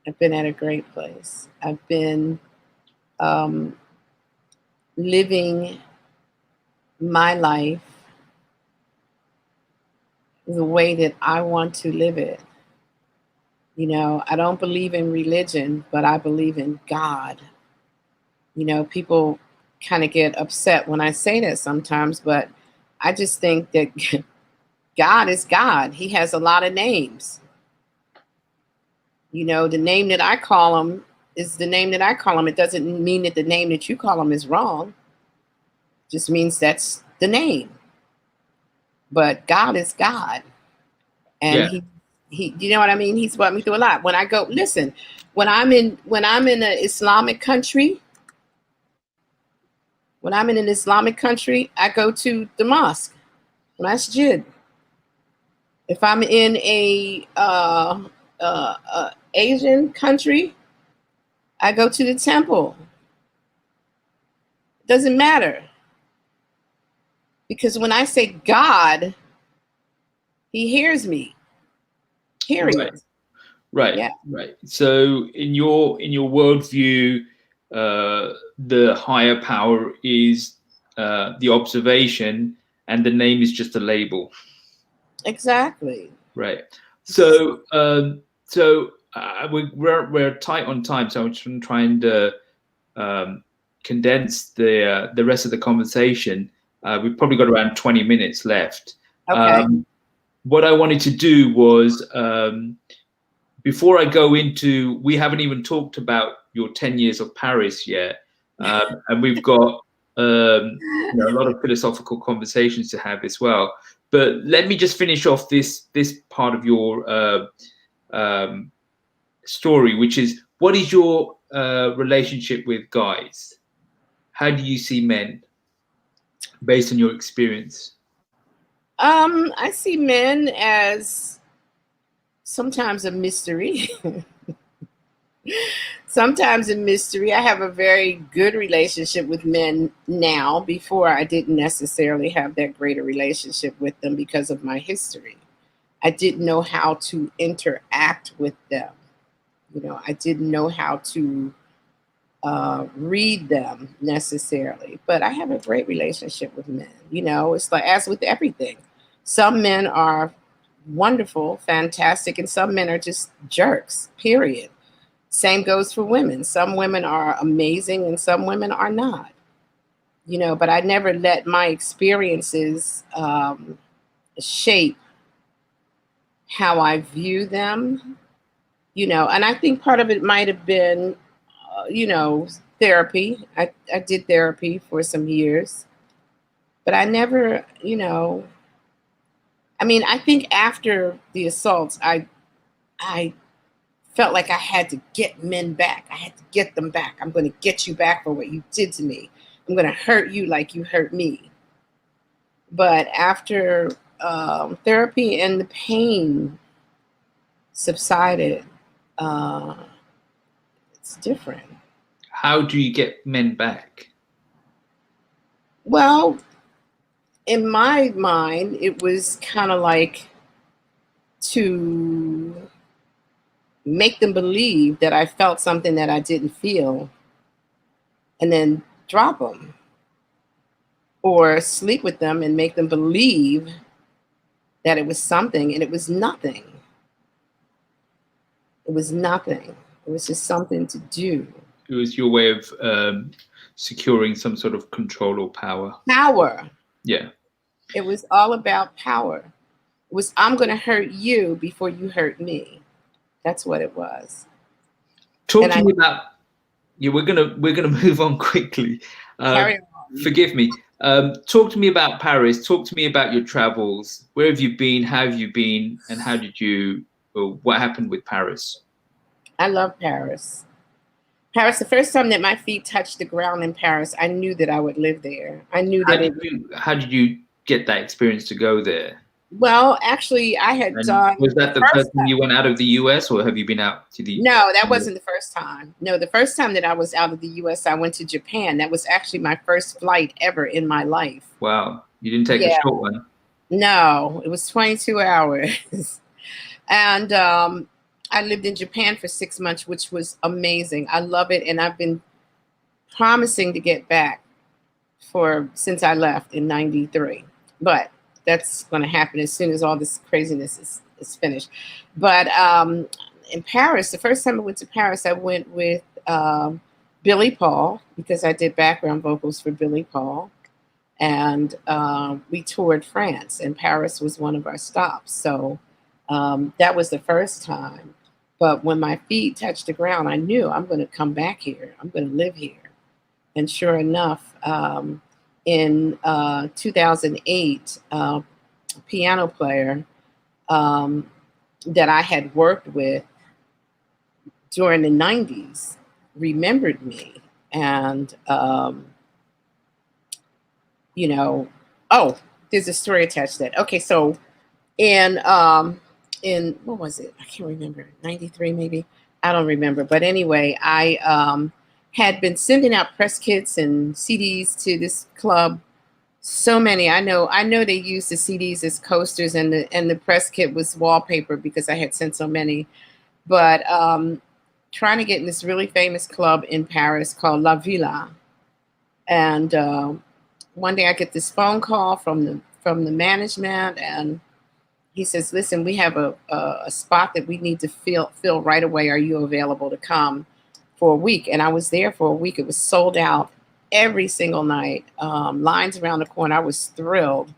I've been at a great place. I've been living my life the way that I want to live it. You know, I don't believe in religion, but I believe in God. You know, people kind of get upset when I say that sometimes, but I just think that God is God. He has a lot of names. You know, the name that I call him is the name that I call him. It doesn't mean that the name that you call him is wrong. It just means that's the name. But God is God. And he you know what I mean? He's brought me through a lot. When I go, listen, when I'm in an Islamic country, I go to the mosque, masjid. If I'm in a Asian country, I go to the temple. It doesn't matter. Because when I say God, he hears me. Period. Right. Yeah. Right. So in your worldview, the higher power is the observation, and the name is just a label. Exactly. Right. So we're tight on time, so I'm just going to try and condense the rest of the conversation. We've probably got around 20 minutes left. Okay. What I wanted to do was, before I go into, we haven't even talked about your 10 years of Paris yet, and we've got a lot of philosophical conversations to have as well. But let me just finish off this part of your story, which is, what is your relationship with guys? How do you see men, based on your experience? I see men as sometimes a mystery. Sometimes a mystery. I have a very good relationship with men now. Before, I didn't necessarily have that greater relationship with them because of my history. I didn't know how to interact with them. You know, I didn't know how to read them necessarily. But I have a great relationship with men. You know, it's like as with everything. Some men are wonderful, fantastic, and some men are just jerks, period. Same goes for women. Some women are amazing and some women are not. You know, but I never let my experiences shape how I view them. You know, and I think part of it might have been, therapy. I did therapy for some years, but I never, I mean, I think after the assaults, I felt like I had to get men back. I had to get them back. I'm going to get you back for what you did to me. I'm going to hurt you like you hurt me. But after therapy and the pain subsided, it's different. How do you get men back? Well, in my mind, it was kind of like to make them believe that I felt something that I didn't feel and then drop them, or sleep with them and make them believe that it was something and it was nothing. It was nothing. It was just something to do. It was your way of securing some sort of control or power. Power. Yeah. It was all about power. was I'm going to hurt you before you hurt me. That's what it was. Talk And to I me about. Yeah, we're gonna move on quickly. carry on. Forgive me. Talk to me about Paris. Talk to me about your travels. Where have you been? How have you been? And how did you? Or what happened with Paris? I love Paris. Paris, the first time that my feet touched the ground in Paris, I knew that I would live there. I knew How that did it. you? How did you get that experience to go there? Well, actually, I had And done was the that the first first time you went out of the US, or have you been out to the? No, that wasn't the first time. No, the first time that I was out of the US, I went to Japan. That was actually my first flight ever in my life. Wow, you didn't take a Yeah. short one. No, it was 22 hours. And I lived in Japan for 6 months, which was amazing. I love it. And I've been promising to get back for since I left in 93. But that's going to happen as soon as all this craziness is finished. But in Paris, the first time I went to Paris, I went with Billy Paul because I did background vocals for Billy Paul. And we toured France, and Paris was one of our stops. So that was the first time. But when my feet touched the ground, I knew I'm going to come back here. I'm going to live here. And sure enough, in 2008, a piano player that I had worked with during the 90s remembered me. And, you know, oh, there's a story attached to that. Okay, so in what was it? I can't remember. 93 maybe. I don't remember. But anyway, I had been sending out press kits and CDs to this club. So many. I know they used the CDs as coasters, and the press kit was wallpaper because I had sent so many. But trying to get in this really famous club in Paris called La Villa. And one day I get this phone call from the management, and he says, "Listen, we have a spot that we need to fill right away. Are you available to come for a week?" And I was there for a week. It was sold out every single night. Lines around the corner. I was thrilled,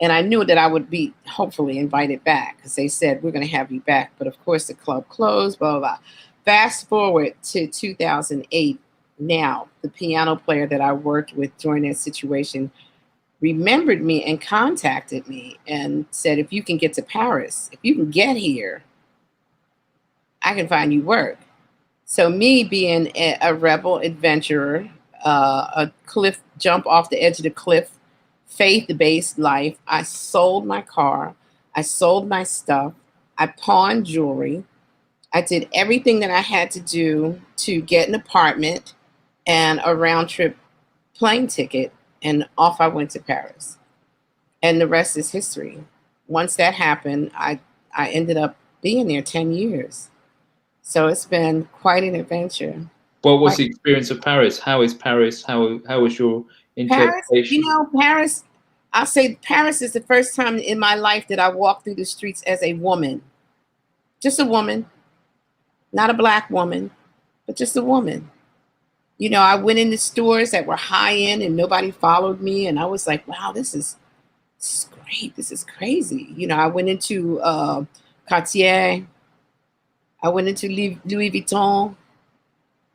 and I knew that I would be hopefully invited back because they said we're going to have you back. But of course, the club closed. Blah blah blah. Fast forward to 2008. Now, the piano player that I worked with during that situation remembered me and contacted me and said, if you can get to Paris, if you can get here, I can find you work. So me being a rebel adventurer, a cliff jump off the edge of the cliff, faith-based life, I sold my car, I sold my stuff, I pawned jewelry, I did everything that I had to do to get an apartment and a round trip plane ticket, and off I went to Paris. And the rest is history. Once that happened, I ended up being there 10 years. So it's been quite an adventure. What was the experience of Paris? How is Paris? How was your Paris, interpretation? Paris, I'll say Paris is the first time in my life that I walked through the streets as a woman. Just a woman, not a black woman, but just a woman. I went into stores that were high end and nobody followed me. And I was like, wow, this is great. This is crazy. I went into Cartier. I went into Louis Vuitton,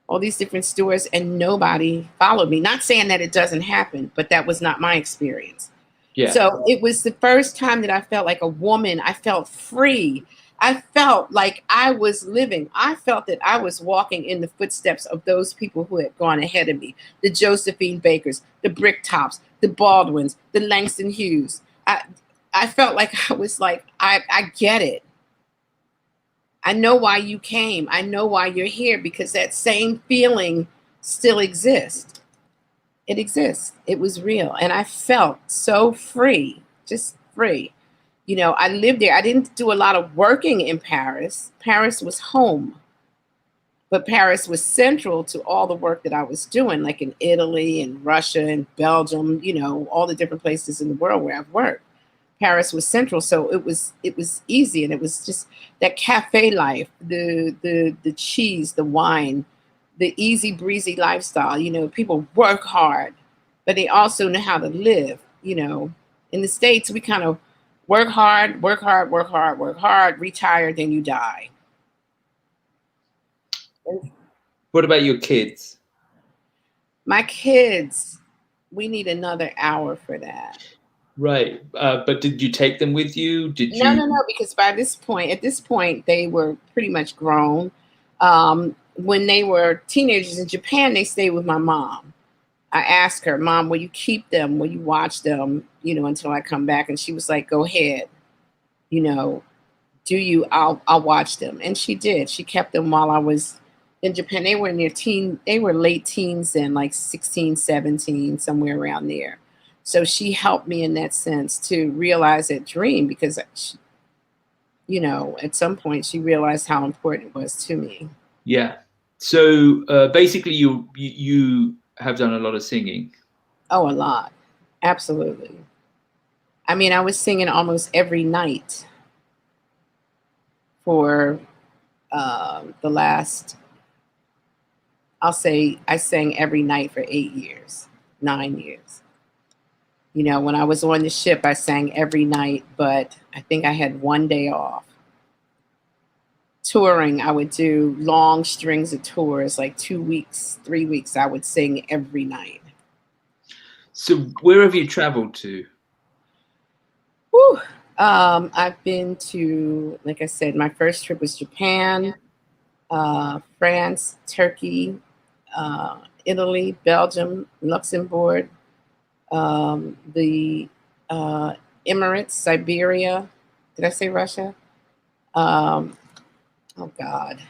all these different stores, and nobody followed me. Not saying that it doesn't happen, but that was not my experience. Yeah. So it was the first time that I felt like a woman. I felt free. I felt like I was living. I felt that I was walking in the footsteps of those people who had gone ahead of me. The Josephine Bakers, the Bricktops, the Baldwins, the Langston Hughes. I felt like I was like, I get it. I know why you came. I know why you're here, because that same feeling still exists. It exists. It was real. And I felt so free, just free. I lived there. I didn't do a lot of working in Paris. Paris was home. But Paris was central to all the work that I was doing, like in Italy and Russia and Belgium, all the different places in the world where I've worked. Paris was central. So it was easy. And it was just that cafe life, the cheese, the wine, the easy breezy lifestyle. People work hard, but they also know how to live. In the States, we kind of Work hard, work hard, work hard, work hard, retire, then you die. What about your kids? My kids, we need another hour for that. Right. But did you take them with you? Did No, you? no, no, because at this point, they were pretty much grown. When they were teenagers in Japan, they stayed with my mom. I asked her, Mom, will you keep them? Will you watch them, until I come back? And she was like, go ahead, you know, I'll watch them. And she did. She kept them while I was in Japan. They were late teens then, like 16, 17, somewhere around there. So she helped me in that sense to realize that dream because at some point she realized how important it was to me. Yeah. So basically, you have done a lot of singing. Oh, a lot. Absolutely. I mean, I was singing almost every night for the last, I'll say I sang every night for 8 years, 9 years. When I was on the ship, I sang every night, but I think I had one day off. Touring, I would do long strings of tours, like 2 weeks, 3 weeks. I would sing every night. So where have you traveled to? Whew. I've been to, like I said, my first trip was Japan, France, Turkey, Italy, Belgium, Luxembourg, the Emirates, Siberia. Did I say Russia? Um, oh God,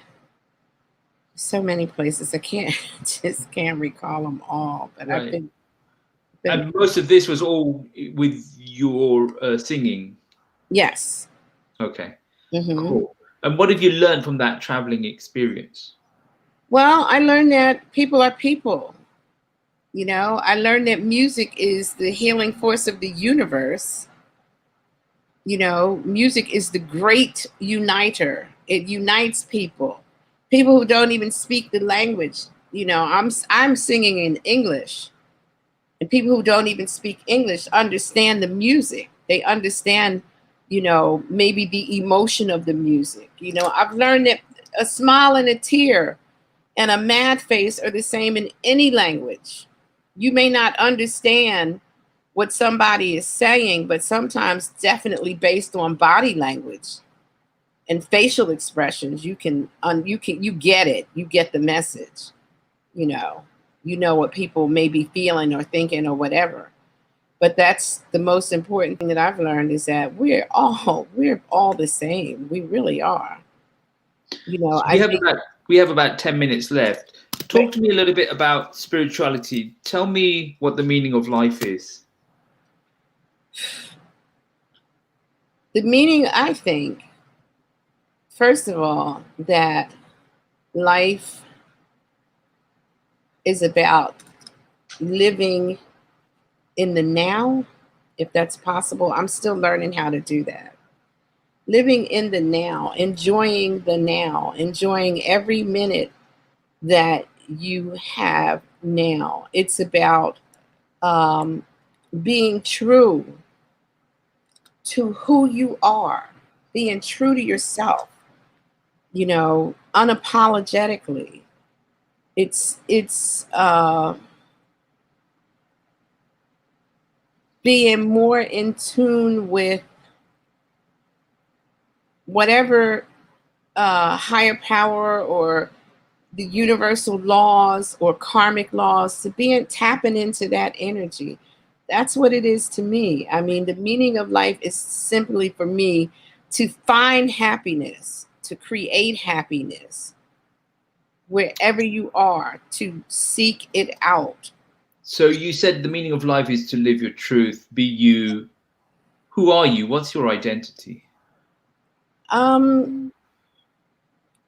so many places. I can't just can't recall them all. But I've Right. been And most of this was all with your singing. yes. Okay. Hmm. Cool. And what have you learned from that traveling experience? Well, I learned that people are people. I learned that music is the healing force of the universe. Music is the great uniter. It unites people. People who don't even speak the language. I'm singing in English, and people who don't even speak English understand the music. They understand, maybe the emotion of the music. I've learned that a smile and a tear and a mad face are the same in any language. You may not understand what somebody is saying, but sometimes definitely based on body language and facial expressions, you get it. You get the message. You know, you know what people may be feeling or thinking or whatever. But that's the most important thing that I've learned is that we're all the same. We really are. So I think we have about 10 minutes left. Talk to me a little bit about spirituality. Tell me what the meaning of life is. the meaning, I think, first of all, that life is about living in the now, if that's possible. I'm still learning how to do that. Living in the now, enjoying every minute that you have now. It's about um, being true to who you are, being true to yourself, unapologetically. It's being more in tune with whatever higher power or the universal laws or karmic laws, to being tapping into that energy. That's what it is to me. I mean, the meaning of life is simply for me to find happiness, to create happiness wherever you are, to seek it out. So you said the meaning of life is to live your truth, be you. Who are you? What's your identity? Um,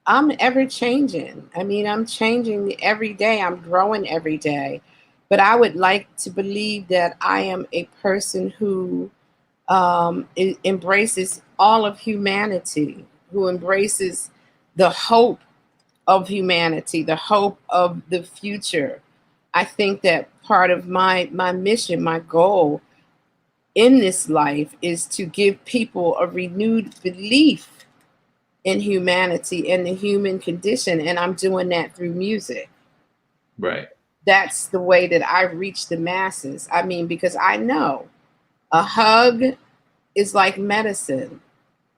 I'm ever changing. I mean, I'm changing every day. I'm growing every day. But I would like to believe that I am a person who embraces all of humanity, who embraces the hope of humanity, the hope of the future. I think that part of my mission, my goal, in this life is to give people a renewed belief in humanity and the human condition. And I'm doing that through music. Right. That's the way that I reach the masses. I mean, because I know a hug is like medicine.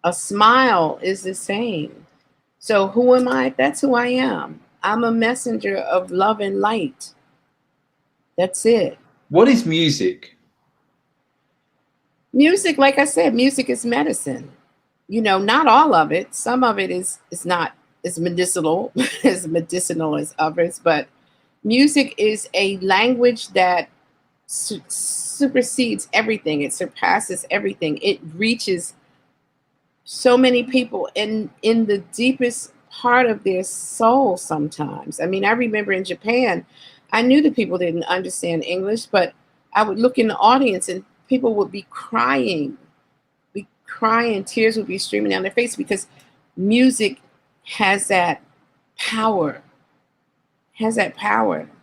A smile is the same. So who am I? That's who I am. I'm a messenger of love and light. That's it. What is music? Music, like I said, music is medicine. You know, not all of it. Some of it is not as medicinal as others, but music is a language that supersedes everything. It surpasses everything. It reaches so many people in the deepest part of their soul sometimes. I mean, I remember in Japan, I knew the people didn't understand English, but I would look in the audience and people would be crying, tears would be streaming down their face because music has that power,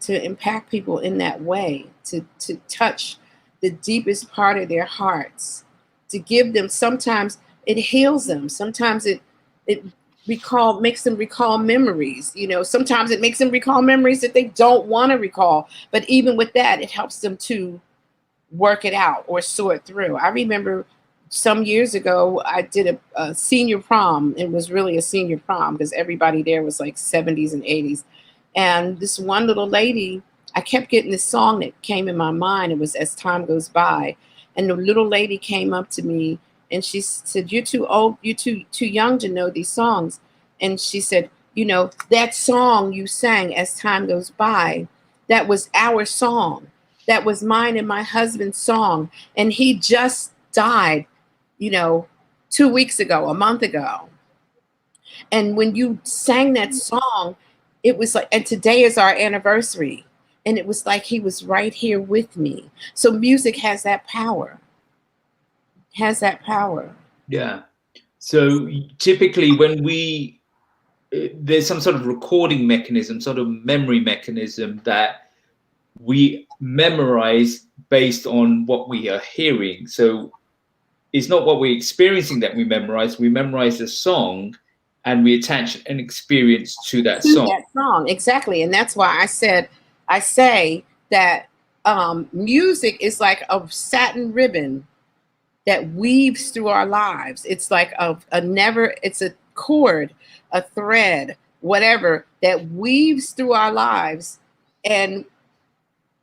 to impact people in that way, to touch the deepest part of their hearts, to give them, sometimes it heals them, sometimes it makes them recall memories. You know, sometimes it makes them recall memories that they don't want to recall, but even with that, it helps them to work it out or sort through. I remember some years ago, I did a senior prom. It was really a senior prom because everybody there was like 70s and 80s. And this one little lady, I kept getting this song that came in my mind. It was As Time Goes By. And the little lady came up to me and she said, "You're too old, you're too young to know these songs." And she said, "You know, that song you sang, As Time Goes By, that was our song. That was mine and my husband's song. And he just died, you know, 2 weeks ago, a month ago. And when you sang that song, it was like, and today is our anniversary. And it was like he was right here with me." So music has that power. Yeah. So typically when there's some sort of recording mechanism, sort of memory mechanism that we memorize based on what we are hearing. So it's not what we're experiencing that we memorize the song and we attach an experience to that song. Exactly. And that's why I say that music is like a satin ribbon that weaves through our lives. It's like it's a cord, a thread, whatever, that weaves through our lives and,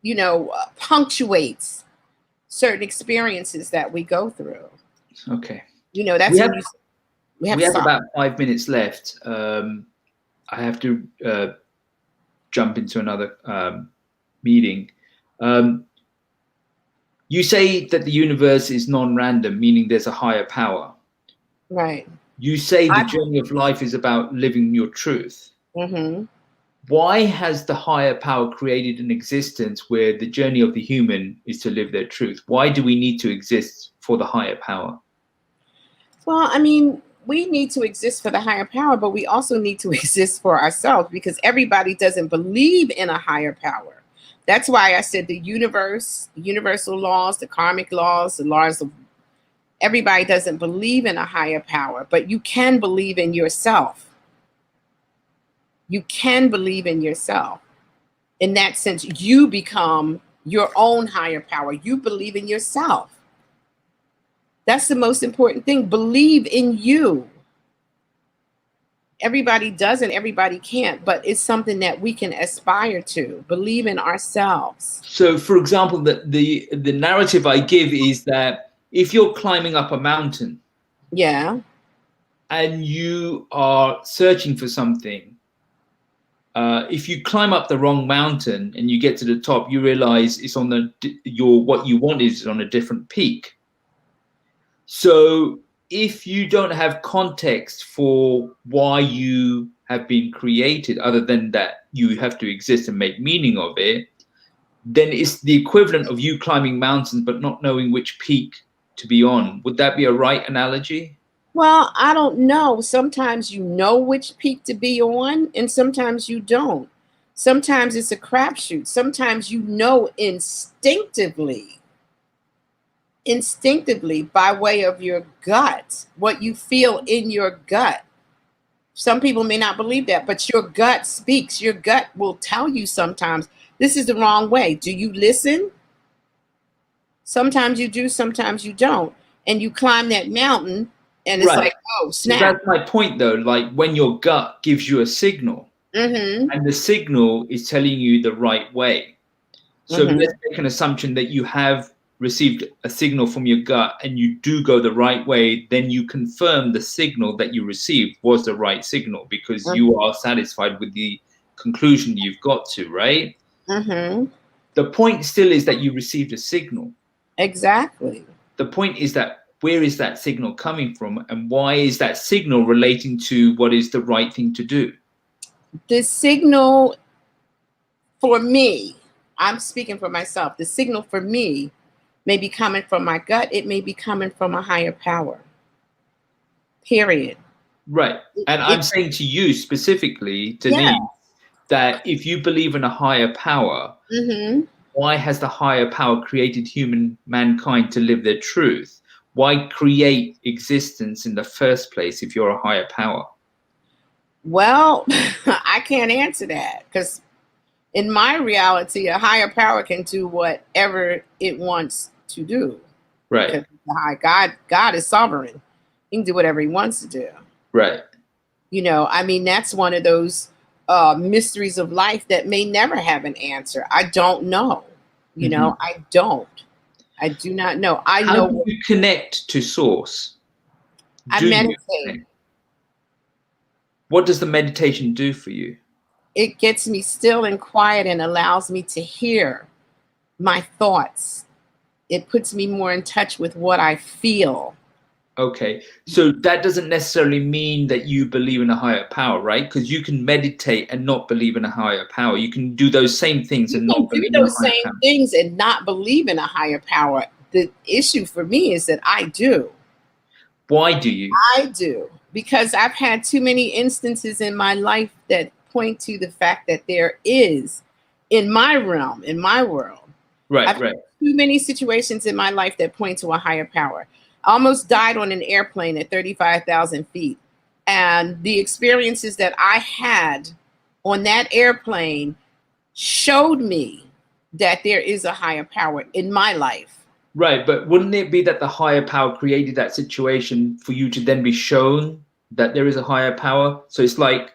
you know, punctuates certain experiences that we go through. Okay. You know, that's we have about 5 minutes left. I have to jump into another meeting. You say that the universe is non-random, meaning there's a higher power. Right. You say the journey of life is about living your truth. Mm-hmm. Why has the higher power created an existence where the journey of the human is to live their truth? Why do we need to exist for the higher power? Well, I mean, we need to exist for the higher power, but we also need to exist for ourselves because everybody doesn't believe in a higher power. That's why I said the universe, the universal laws, the karmic laws, the laws of everybody doesn't believe in a higher power, but you can believe in yourself. You can believe in yourself. In that sense, you become your own higher power. You believe in yourself. That's the most important thing. Believe in you. Everybody doesn't, everybody can't, but it's something that we can aspire to. Believe in ourselves. So, for example, the narrative I give is that if you're climbing up a mountain, yeah, and you are searching for something, if you climb up the wrong mountain and you get to the top, you realize it's on what you want is on a different peak. So if you don't have context for why you have been created, other than that you have to exist and make meaning of it, then it's the equivalent of you climbing mountains but not knowing which peak to be on. Would that be a right analogy? Well, I don't know. Sometimes you know which peak to be on, and sometimes you don't. Sometimes it's a crapshoot. Sometimes you know instinctively instinctively by way of your gut, what you feel in your gut. Some people may not believe that, but your gut speaks. Your gut will tell you sometimes this is the wrong way. Do you listen? Sometimes you do, sometimes you don't. And you climb that mountain and it's Right. like, oh, So snap. that's my point, though. Like when your gut gives you a signal, Mm-hmm. and the signal is telling you the right way. So Mm-hmm. let's make an assumption that you have received a signal from your gut and you do go the right way, then you confirm the signal that you received was the right signal because you are satisfied with the conclusion you've got to, right? Mm-hmm. The point still is that you received a signal. Exactly. The point is that where is that signal coming from and why is that signal relating to what is the right thing to do? The signal for me, I'm speaking for myself, the signal for me may be coming from my gut. It may be coming from a higher power. Period. Right. And I'm saying to you specifically, Yeah. Denise, that if you believe in a higher power, Mm-hmm. why has the higher power created mankind to live their truth? Why create existence in the first place if you're a higher power? Well, I can't answer that because in my reality, a higher power can do whatever it wants to do. Right. Because God is sovereign. He can do whatever he wants to do. Right. You know, I mean, that's one of those mysteries of life that may never have an answer. I don't know. You know, I don't. I do not know. I How know. do you connect to source? I meditate. What does the meditation do for you? It gets me still and quiet and allows me to hear my thoughts. It puts me more in touch with what I feel. Okay, so that doesn't necessarily mean that you believe in a higher power, right? Because you can meditate and not believe in a higher power. You can do those same things and not believe in a higher power. Things and not believe in a higher power. The issue for me is that I do. Why do you? I do. Because I've had too many instances in my life that point to the fact that there is, in my realm, in my world, I've had too many situations in my life that point to a higher power. I almost died on an airplane at 35,000 feet. And the experiences that I had on that airplane showed me that there is a higher power in my life. Right, but wouldn't it be that the higher power created that situation for you to then be shown that there is a higher power? So it's like,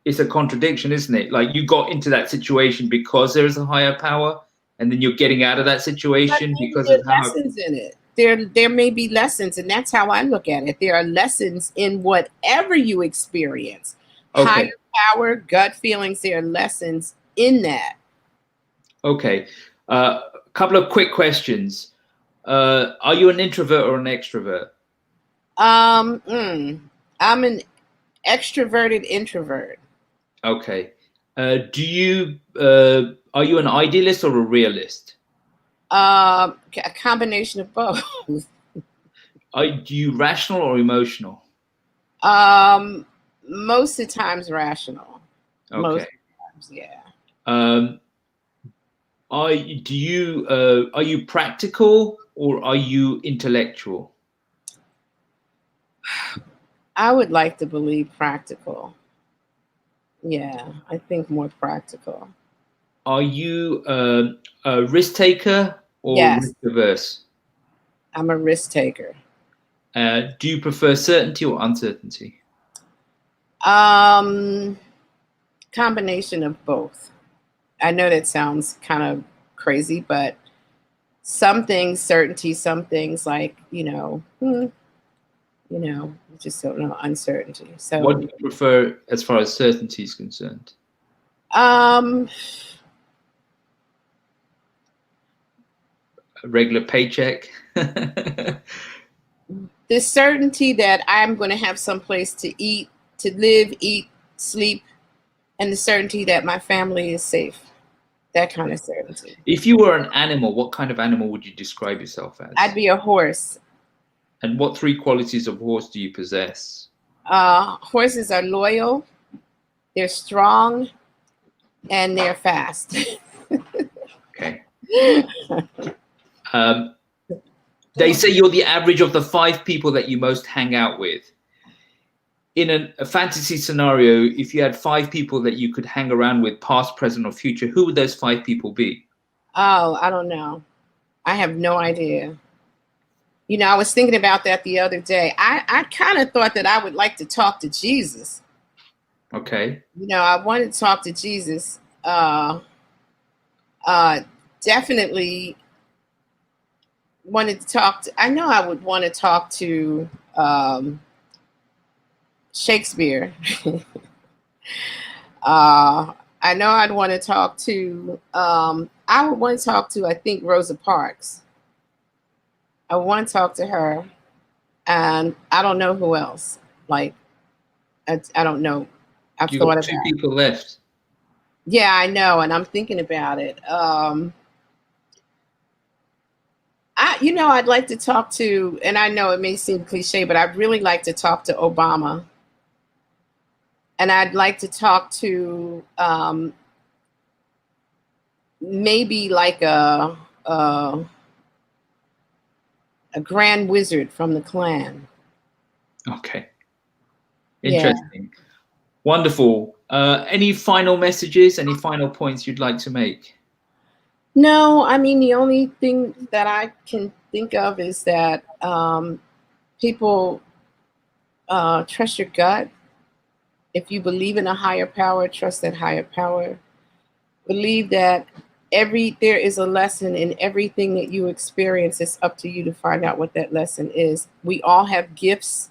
it's a contradiction, isn't it? Like you got into that situation because there is a higher power, and then you're getting out of that situation because there of are lessons in it. There may be lessons, and that's how I look at it. There are lessons in whatever you experience. Okay. Higher power, gut feelings, there are lessons in that. Okay. A couple of quick questions. Are you an introvert or an extrovert? I'm an extroverted introvert. Okay. Are you an idealist or a realist? A combination of both. Are you rational or emotional? Most of the times rational. Okay. Most of the times, yeah. Are you practical or are you intellectual? I would like to believe practical. Yeah, I think more practical. Are you a risk taker or risk averse? I'm a risk taker. Do you prefer certainty or uncertainty? Combination of both. I know that sounds kind of crazy, but some things certainty, some things like, you just don't know, uncertainty. So what do you prefer as far as certainty is concerned? A regular paycheck. The certainty that I'm going to have some place to eat, to live, eat, sleep, and the certainty that my family is safe. That kind of certainty. If you were an animal, what kind of animal would you describe yourself as? I'd be a horse. And what three qualities of horse do you possess? Horses are loyal, they're strong, and they're fast. Okay. They say you're the average of the 5 people that you most hang out with. In a fantasy scenario, if you had 5 people that you could hang around with, past, present, or future, who would those 5 people be? Oh, I don't know. I have no idea. You know, I was thinking about that the other day. I kind of thought that I would like to talk to Jesus. Okay. You know, I wanted to talk to Jesus. Definitely wanted to talk to, I know I would want to talk to Shakespeare. I know I'd want to talk to, I would want to talk to, I think, Rosa Parks. I want to talk to her. And I don't know who else. Like, I don't know. I've You thought got about 2 people left. Yeah, I know. And I'm thinking about it. I'd like to talk to, and I know it may seem cliche, but I'd really like to talk to Obama. And I'd like to talk to maybe like a grand wizard from the Klan. Okay. Interesting. Yeah. Wonderful. Any final messages, any final points you'd like to make? No, I mean, the only thing that I can think of is that people trust your gut. If you believe in a higher power, trust that higher power. Believe that there is a lesson in everything that you experience. It's up to you to find out what that lesson is. We all have gifts.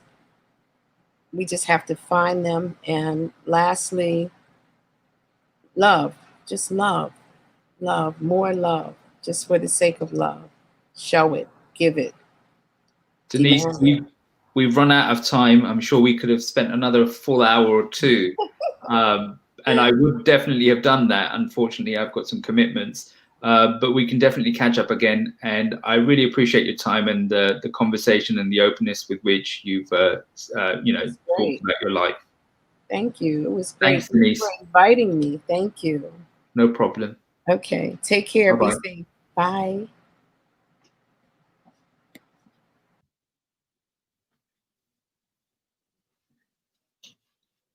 We just have to find them. And lastly, love. Just love. Love. More love. Just for the sake of love. Show it. Give it. Denise, we've run out of time. I'm sure we could have spent another full hour or 2. And I would definitely have done that. Unfortunately, I've got some commitments, but we can definitely catch up again. And I really appreciate your time and the conversation and the openness with which you've, talked about your life. Thank you. It was great. Thanks, Denise. Thank you for inviting me. Thank you. No problem. Okay. Take care. Bye-bye. Be safe. Bye.